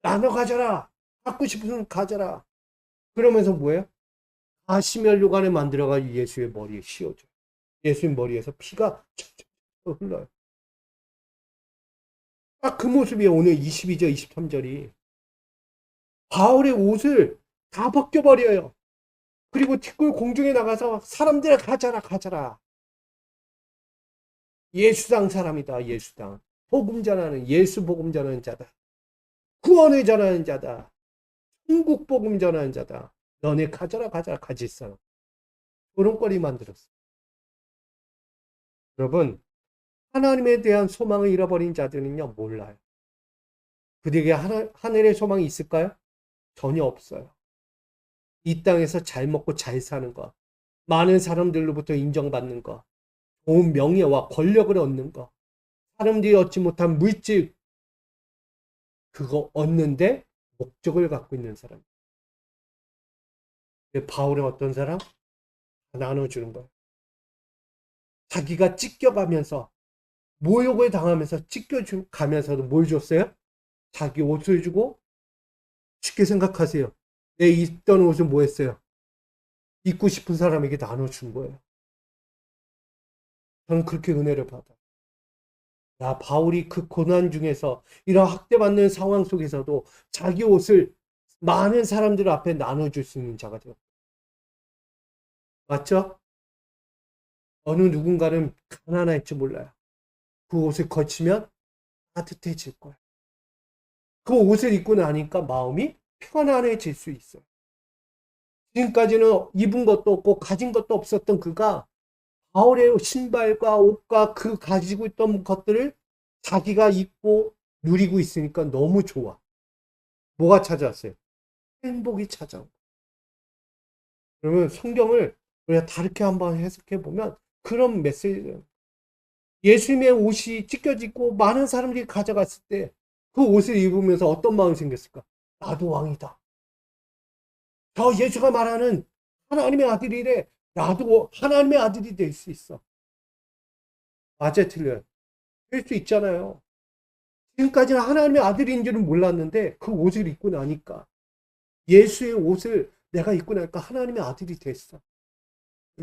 나눠 가져라. 갖고 싶으면 가져라. 그러면서 뭐예요? 가시면류관에 만들어가 예수의 머리에 씌워줘요. 예수의 머리에서 피가 쫙쫙 흘러요. 딱 그 모습이 오늘 22절, 23절이. 바울의 옷을 다 벗겨버려요. 그리고 티끌 공중에 나가서 사람들아 가자라 가자라. 예수당 사람이다. 예수당. 복음 전하는 예수 복음 전하는 자다. 구원을 전하는 자다. 천국 복음 전하는 자다. 너네 가자라 가자라 가질 사람. 조롱거리 만들었어. 여러분, 하나님에 대한 소망을 잃어버린 자들은요 몰라요. 그들에게 하늘의 소망이 있을까요? 전혀 없어요. 이 땅에서 잘 먹고 잘 사는 것, 많은 사람들로부터 인정받는 것, 좋은 명예와 권력을 얻는 것, 사람들이 얻지 못한 물질, 그거 얻는데 목적을 갖고 있는 사람. 바울은 어떤 사람? 나눠주는 거예요. 자기가 찢겨가면서, 모욕을 당하면서 찢겨가면서도 뭘 줬어요? 자기 옷을 주고. 쉽게 생각하세요. 내 입던 옷을 뭐 했어요? 입고 싶은 사람에게 나눠준 거예요. 저는 그렇게 은혜를 받아요. 야, 바울이 그 고난 중에서 이런 학대받는 상황 속에서도 자기 옷을 많은 사람들 앞에 나눠줄 수 있는 자가 되었어요. 맞죠? 어느 누군가는 가난할지 몰라요. 그 옷을 거치면 따뜻해질 거예요. 그 옷을 입고 나니까 마음이 편안해질 수 있어요. 지금까지는 입은 것도 없고 가진 것도 없었던 그가 바울의 신발과 옷과 그 가지고 있던 것들을 자기가 입고 누리고 있으니까 너무 좋아. 뭐가 찾아왔어요? 행복이 찾아온. 그러면 성경을 우리가 다르게 한번 해석해 보면 그런 메시지. 예수님의 옷이 찢겨지고 많은 사람들이 가져갔을 때 그 옷을 입으면서 어떤 마음이 생겼을까? 나도 왕이다. 저 예수가 말하는 하나님의 아들이래. 나도 하나님의 아들이 될 수 있어. 맞아요, 틀려요? 될 수 있잖아요. 지금까지는 하나님의 아들인 줄은 몰랐는데 그 옷을 입고 나니까, 예수의 옷을 내가 입고 나니까 하나님의 아들이 됐어.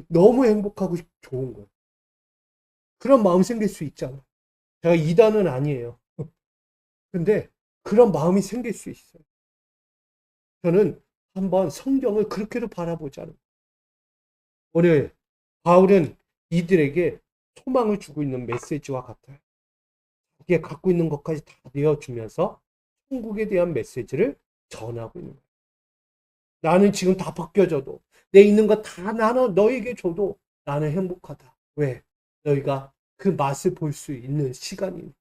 너무 행복하고 좋은 거예요. 그런 마음 생길 수 있잖아. 제가 이단은 아니에요. 근데 그런 마음이 생길 수 있어요. 저는 한번 성경을 그렇게도 바라보자는. 오늘 바울은 이들에게 소망을 주고 있는 메시지와 같아요. 자기가 갖고 있는 것까지 다 내어주면서 천국에 대한 메시지를 전하고 있는 거예요. 나는 지금 다 벗겨져도 내 있는 거 다 나눠 너에게 줘도 나는 행복하다. 왜? 너희가 그 맛을 볼 수 있는 시간이니까.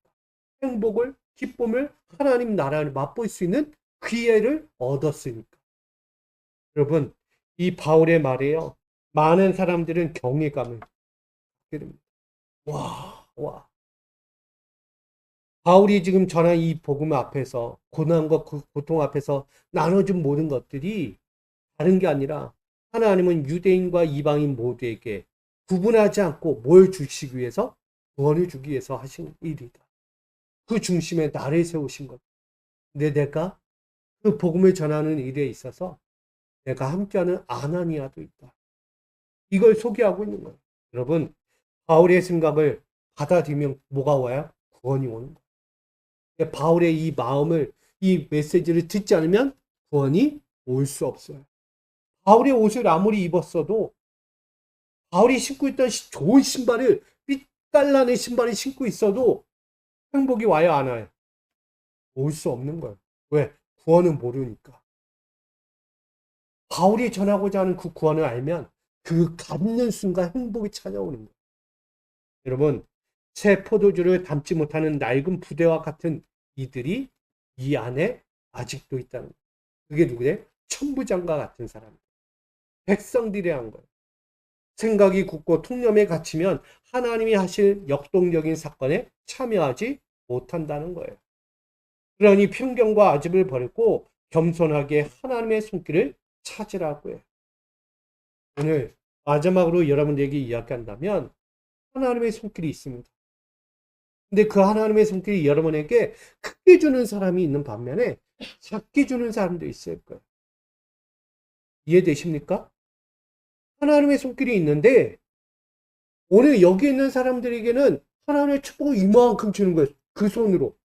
행복을, 기쁨을, 하나님 나라를 맛볼 수 있는 기회를 얻었으니까. 여러분, 이 바울의 말에요. 많은 사람들은 경외감을 갖게 됩니다. 와. 바울이 지금 전한 이 복음 앞에서, 고난과 그 고통 앞에서 나눠준 모든 것들이 다른 게 아니라 하나님은 유대인과 이방인 모두에게 구분하지 않고 뭘 주시기 위해서? 구원을 주기 위해서 하신 일이다. 그 중심에 나를 세우신 것. 근데 내가 그 복음을 전하는 일에 있어서 내가 함께하는 아나니아도 있다. 이걸 소개하고 있는 거예요. 여러분, 바울의 생각을 받아들이면 뭐가 와요? 구원이 오는 거예요. 바울의 이 마음을, 이 메시지를 듣지 않으면 구원이 올 수 없어요. 바울의 옷을 아무리 입었어도, 바울이 신고 있던 좋은 신발을, 삐달라는 신발을 신고 있어도 행복이 와요, 안 와요? 올 수 없는 거예요. 왜? 구원은 모르니까. 바울이 전하고자 하는 그 구원을 알면 그 갖는 순간 행복이 찾아오는 거예요. 여러분, 새 포도주를 담지 못하는 낡은 부대와 같은 이들이 이 안에 아직도 있다는 거예요. 그게 누구예요? 천부장과 같은 사람. 백성들이 한 거예요. 생각이 굳고 통념에 갇히면 하나님이 하실 역동적인 사건에 참여하지 못한다는 거예요. 그러니 편견과 아집을 버리고 겸손하게 하나님의 손길을 찾으라고 해요. 오늘 마지막으로 여러분들에게 이야기한다면 하나님의 손길이 있습니다. 근데 그 하나님의 손길이 여러분에게 크게 주는 사람이 있는 반면에 작게 주는 사람도 있을 거예요. 이해되십니까? 하나님의 손길이 있는데 오늘 여기 있는 사람들에게는 하나님의 축복을 이만큼 주는 거예요. 그 손으로.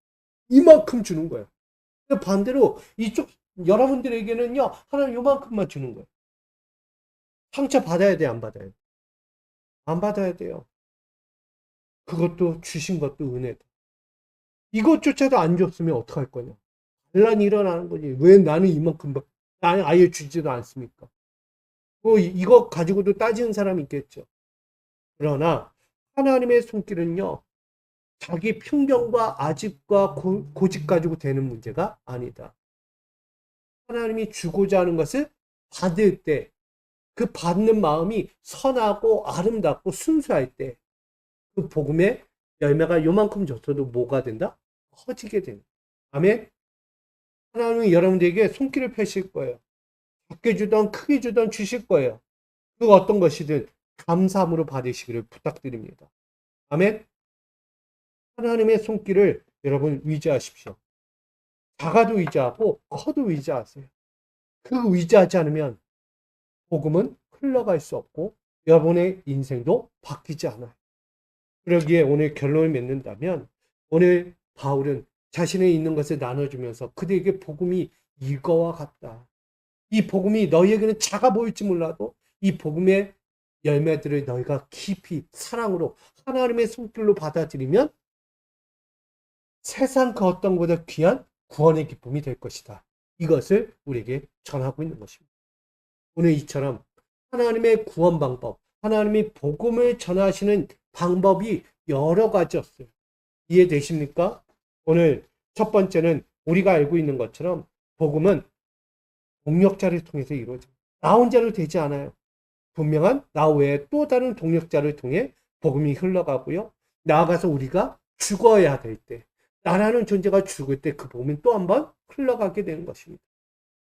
이만큼 주는 거예요. 반대로 이쪽 여러분들에게는요, 하나님 요만큼만 주는 거예요. 상처 받아야 돼, 안 받아야 돼? 안 받아야 돼요. 그것도 주신 것도 은혜다. 이것조차도 안 줬으면 어떡할 거냐? 반란이 일어나는 거지. 왜 나는 이만큼 나는 아예 주지도 않습니까? 뭐 이거 가지고도 따지는 사람이 있겠죠. 그러나 하나님의 손길은요, 자기 편견과 아집과 고집 가지고 되는 문제가 아니다. 하나님이 주고자 하는 것을 받을 때, 그 받는 마음이 선하고 아름답고 순수할 때, 그 복음의 열매가 요만큼 줬어도 뭐가 된다? 커지게 된다. 아멘. 하나님이 여러분들에게 손길을 펴실 거예요. 작게 주던 크게 주던 주실 거예요. 그 어떤 것이든 감사함으로 받으시기를 부탁드립니다. 아멘. 하나님의 손길을 여러분 의지하십시오. 작아도 의지하고 커도 의지하세요. 그 의지하지 않으면 복음은 흘러갈 수 없고 여러분의 인생도 바뀌지 않아요. 그러기에 오늘 결론을 맺는다면, 오늘 바울은 자신의 있는 것을 나눠주면서 그들에게 복음이 이거와 같다. 이 복음이 너희에게는 작아 보일지 몰라도 이 복음의 열매들을 너희가 깊이 사랑으로 하나님의 손길로 받아들이면 세상 그 어떤 것보다 귀한 구원의 기쁨이 될 것이다. 이것을 우리에게 전하고 있는 것입니다. 오늘 이처럼 하나님의 구원 방법, 하나님이 복음을 전하시는 방법이 여러 가지였어요. 이해되십니까? 오늘 첫 번째는 우리가 알고 있는 것처럼 복음은 동력자를 통해서 이루어집니다. 나 혼자로 되지 않아요. 분명한 나 외에 또 다른 동력자를 통해 복음이 흘러가고요. 나아가서 우리가 죽어야 될 때, 나라는 존재가 죽을 때 그 복음은 또 한 번 흘러가게 되는 것입니다.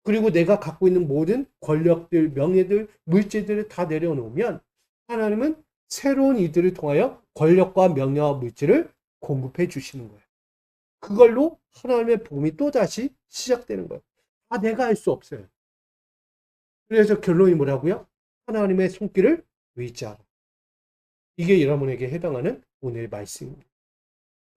그리고 내가 갖고 있는 모든 권력들, 명예들, 물질들을 다 내려놓으면 하나님은 새로운 이들을 통하여 권력과 명예와 물질을 공급해 주시는 거예요. 그걸로 하나님의 복음이 또다시 시작되는 거예요. 다 내가 할 수 없어요. 그래서 결론이 뭐라고요? 하나님의 손길을 의지하라. 이게 여러분에게 해당하는 오늘의 말씀입니다.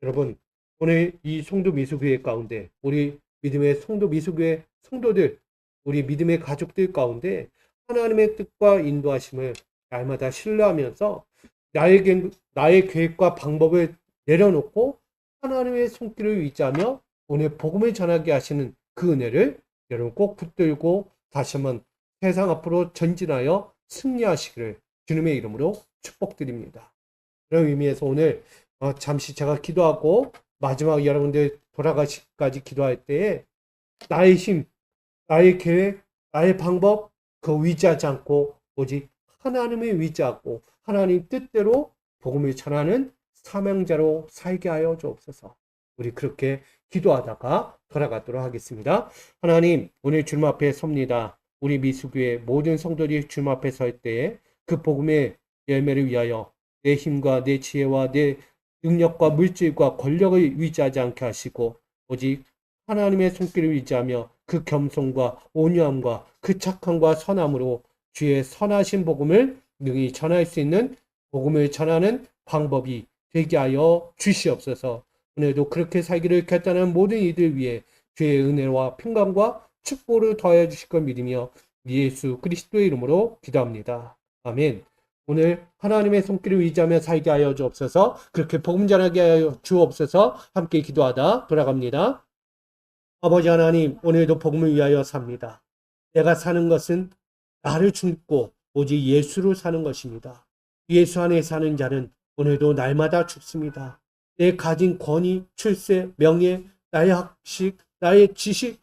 여러분, 오늘 이 송도 미수교회 가운데, 우리 믿음의 송도 미수교회 성도들, 우리 믿음의 가족들 가운데 하나님의 뜻과 인도하심을 날마다 신뢰하면서 나의 계획과 방법을 내려놓고 하나님의 손길을 의지하며 오늘 복음을 전하게 하시는 그 은혜를 여러분 꼭 붙들고 다시 한번 세상 앞으로 전진하여 승리하시기를 주님의 이름으로 축복드립니다. 그런 의미에서 오늘 잠시 제가 기도하고 마지막 여러분들 돌아가시기까지 기도할 때에 나의 힘, 나의 계획, 나의 방법 그 의지하지 않고 오직 하나님을 의지하고 하나님 뜻대로 복음을 전하는 사명자로 살게 하여 주옵소서. 우리 그렇게 기도하다가 돌아가도록 하겠습니다. 하나님, 오늘 주님 앞에 섭니다. 우리 미수교회 모든 성도들이 주님 앞에 설 때에 그 복음의 열매를 위하여 내 힘과 내 지혜와 내 능력과 물질과 권력을 의지하지 않게 하시고 오직 하나님의 손길을 의지하며 그 겸손과 온유함과 그 착함과 선함으로 주의 선하신 복음을 능히 전할 수 있는 복음을 전하는 방법이 되게 하여 주시옵소서. 오늘도 그렇게 살기를 결단하는 모든 이들 위해 주의 은혜와 평강과 축복을 더하여 주실 걸 믿으며 예수 그리스도의 이름으로 기도합니다. 아멘. 오늘 하나님의 손길을 의지하며 살게 하여 주옵소서. 그렇게 복음 전하게 하여 주옵소서. 함께 기도하다 돌아갑니다. 아버지 하나님, 오늘도 복음을 위하여 삽니다. 내가 사는 것은 나를 죽고 오직 예수로 사는 것입니다. 예수 안에 사는 자는 오늘도 날마다 죽습니다. 내 가진 권위, 출세, 명예, 나의 학식, 나의 지식,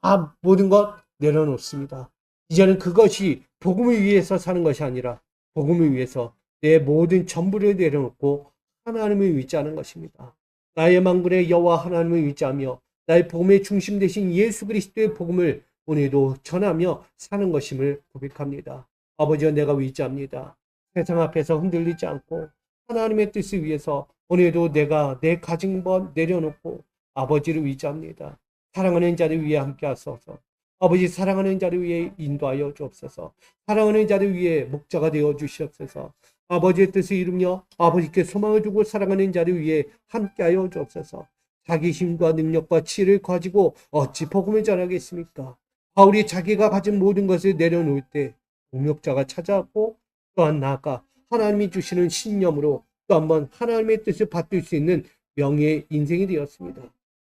다 모든 것 내려놓습니다. 이제는 그것이 복음을 위해서 사는 것이 아니라 복음을 위해서 내 모든 전부를 내려놓고 하나님을 의지하는 것입니다. 나의 만군의 여호와 하나님을 의지하며 나의 복음의 중심 되신 예수 그리스도의 복음을 오늘도 전하며 사는 것임을 고백합니다. 아버지와 내가 의지합니다. 세상 앞에서 흔들리지 않고 하나님의 뜻을 위해서 오늘도 내가 내 가진 것 내려놓고 아버지를 의지합니다. 사랑하는 자를 위해 함께 하소서. 아버지 사랑하는 자를 위해 인도하여 주옵소서. 사랑하는 자를 위해 목자가 되어 주시옵소서. 아버지의 뜻을 이루며 아버지께 소망을 두고 사랑하는 자를 위해 함께하여 주옵소서. 자기 힘과 능력과 지혜를 가지고 어찌 복음을 전하겠습니까? 바울이 자기가 가진 모든 것을 내려놓을 때 동역자가 찾아왔고, 또한 나아가 하나님이 주시는 신념으로 또 한 번 하나님의 뜻을 받들 수 있는 명예의 인생이 되었습니다.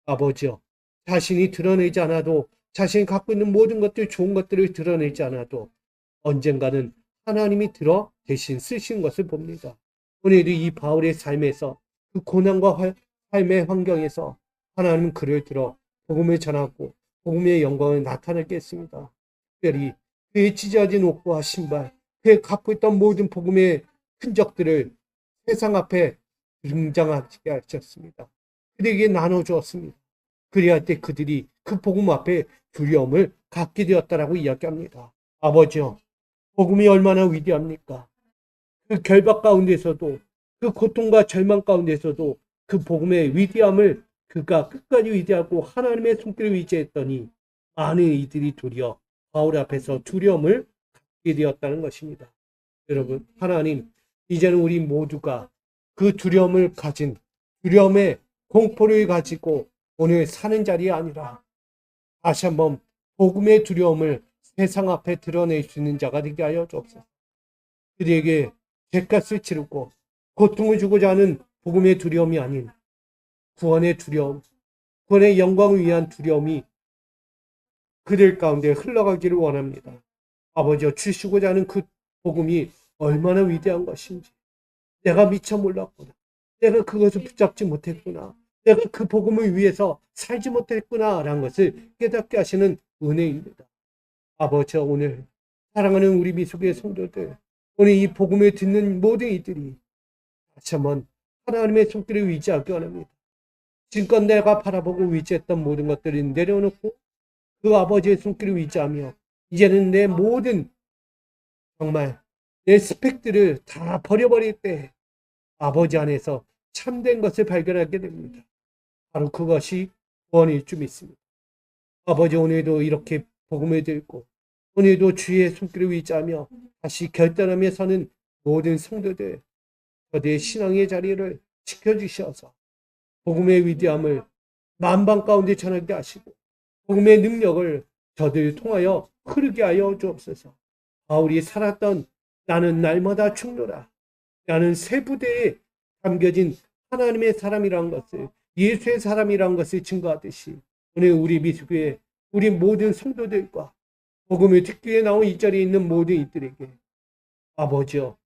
아버지여, 자신이 드러내지 않아도, 자신이 갖고 있는 모든 것들, 좋은 것들을 드러내지 않아도 언젠가는 하나님이 들어 대신 쓰신 것을 봅니다. 오늘도 이 바울의 삶에서, 그 고난과 삶의 환경에서 하나님은 그를 들어 복음을 전하고 복음의 영광을 나타내게 했습니다. 특별히 그의 찢어진 옷과 신발, 그의 갖고 있던 모든 복음의 흔적들을 세상 앞에 등장하게 하셨습니다. 그들에게 나눠주었습니다. 그리할 때 그들이 그 복음 앞에 두려움을 갖게 되었다라고 이야기합니다. 아버지여, 복음이 얼마나 위대합니까? 그 결박 가운데서도, 그 고통과 절망 가운데서도 그 복음의 위대함을 그가 끝까지 위대하고 하나님의 손길을 의지했더니 많은 이들이 도리어 바울 앞에서 두려움을 갖게 되었다는 것입니다. 여러분, 하나님, 이제는 우리 모두가 그 두려움을 가진, 두려움의 공포를 가지고 오늘 사는 자리가 아니라 다시 한번 복음의 두려움을 세상 앞에 드러낼 수 있는 자가 되게 하여 주옵소서. 그들에게 죄값을 치르고 고통을 주고자 하는 복음의 두려움이 아닌 구원의 두려움, 구원의 영광을 위한 두려움이 그들 가운데 흘러가기를 원합니다. 아버지여, 주시고자 하는 그 복음이 얼마나 위대한 것인지 내가 미처 몰랐구나. 내가 그것을 붙잡지 못했구나. 내가 그 복음을 위해서 살지 못했구나 라는 것을 깨닫게 하시는 은혜입니다. 아버지여, 오늘 사랑하는 우리 미숙의 성도들, 오늘 이 복음을 듣는 모든 이들이 다시 한번 하나님의 손길을 의지하기 원합니다. 지금껏 내가 바라보고 의지했던 모든 것들을 내려놓고 그 아버지의 손길을 의지하며 이제는 내 모든, 정말 내 스펙들을 다 버려버릴 때 아버지 안에서 참된 것을 발견하게 됩니다. 바로 그것이 구원일 줄 믿습니다. 아버지, 오늘도 이렇게 복음을 들고 오늘도 주의 손길을 의지하며 다시 결단하며 서는 모든 성도들, 저들의 신앙의 자리를 지켜주셔서 복음의 위대함을 만방 가운데 전하게 하시고 복음의 능력을 저들을 통하여 흐르게 하여 주옵소서. 바울이 살았던 나는 날마다 죽노라, 나는 새 부대에 담겨진 하나님의 사람이란 것을, 예수의 사람이란 것을 증거하듯이 오늘 우리 미숙의 우리 모든 성도들과 복음을 듣기 위해 나온 이 자리에 있는 모든 이들에게 아버지여,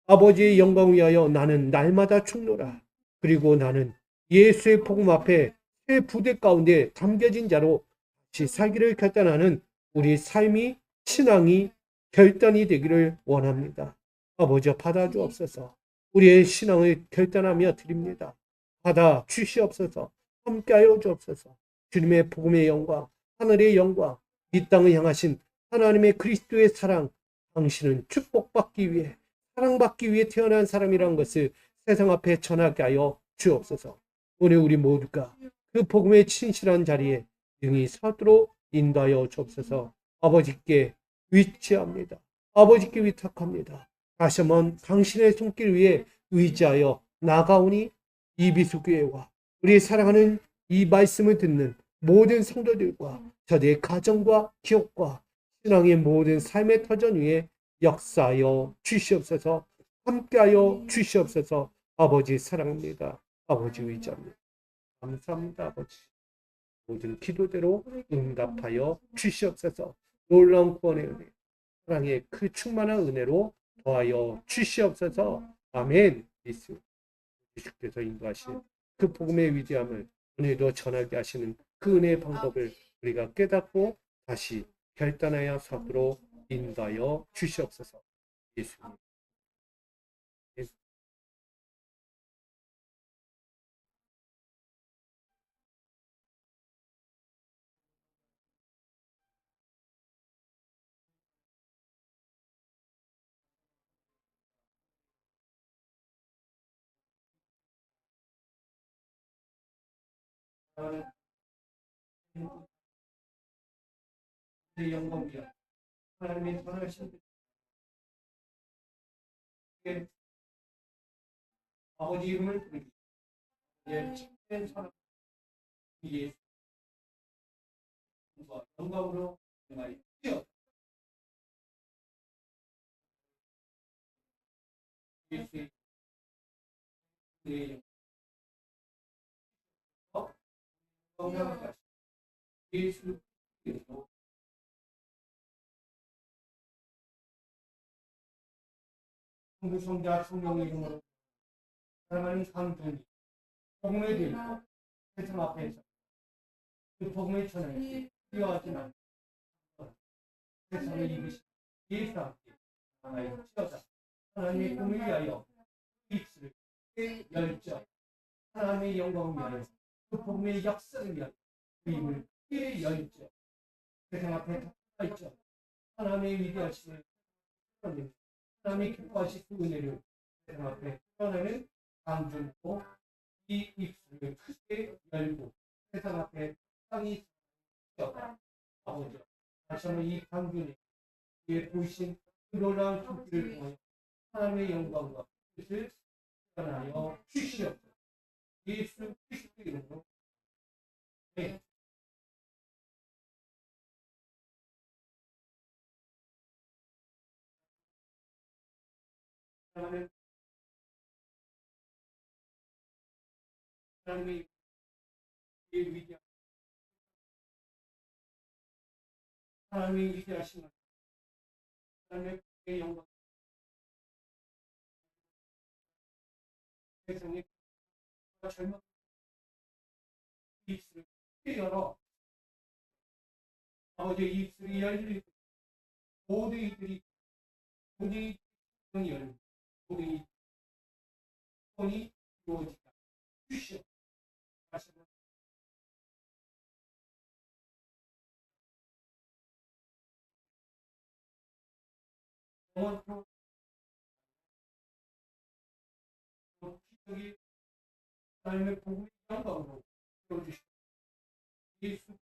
아버지의 영광 위하여 나는 날마다 죽노라. 그리고 나는 예수의 복음 앞에 새 부대 가운데 담겨진 자로 다시 살기를 결단하는 우리 삶이, 신앙이 결단이 되기를 원합니다. 아버지여, 받아주옵소서. 우리의 신앙을 결단하며 드립니다. 받아 주시옵소서. 함께하여 주옵소서. 주님의 복음의 영광, 하늘의 영광, 이 땅을 향하신 하나님의 그리스도의 사랑, 당신은 축복받기 위해, 사랑받기 위해 태어난 사람이라는 것을 세상 앞에 전하게 하여 주옵소서. 오늘 우리 모두가 그 복음의 진실한 자리에 능히 서도록 인도하여 주옵소서. 아버지께 위치합니다. 아버지께 위탁합니다. 다시 한번 당신의 손길 위에 의지하여 나가오니 이비수교회와 우리 사랑하는 이 말씀을 듣는 모든 성도들과 저들의 가정과 기업과 신앙의 모든 삶의 터전 위에 역사하여 주시옵소서. 함께하여 주시옵소서. 아버지 사랑합니다. 아버지 의지합니다. 감사합니다. 아버지. 모든 기도대로 응답하여 주시옵소서. 놀라운 구원의 은혜, 사랑의 그 충만한 은혜로 더하여 주시옵소서. 아멘. 예수께서 인도하신 그 복음의 위대함을 오늘도 전하게 하시는 그 은혜의 방법을 우리가 깨닫고 다시 결단하여 서도록 인도하여 주시옵소서. 예수님. 내 영광이야. 하나님의 선하신 아버지 이름을 부르기. 예, 참된 사랑. 예수 영광으로 말이 뛰어 예수의 영광을 다시 예수 그리스도 성부 성자 성령의 이름으로 사랑하는 상중이 복음을 들고 세상 앞에서 그 복음의 천을 뛰어하지 않고 세상을 이기신 예수 함께 하나의 치어다 하나님의 꿈을 위하여 입술을 열정 하나님의 영광을 위하여 그 복음의 역사를 위하여 그 입을 크게 열정 세상 앞에 덮어 있죠. 하나님의 위대하심을 하나님의 기뻐하신 그 은혜를 세상 앞에 드러내는 강준고 이 입술을 크게 열고 세상 앞에 땅이 펴가 아버지 다시 한번 이 강준이 위에 보이신 그 놀라운 손길을 통하여 하나님의 영광과 뜻을 드러나여 주시옵소서. 예수 그리스도 이름으로 네. 하나님의 위대하신 하나님의 위대하신 하나님의 영광 세상에 젊은 입술을 크게 열어 아버지의 입술이 열릴 모든 이들이 모든 이들이 열리고 모든 이들이 이루어지다 주시오. 다시 한번 영원토록 기적이 하나님의 복음의 영광으로 이루어주시오. 예수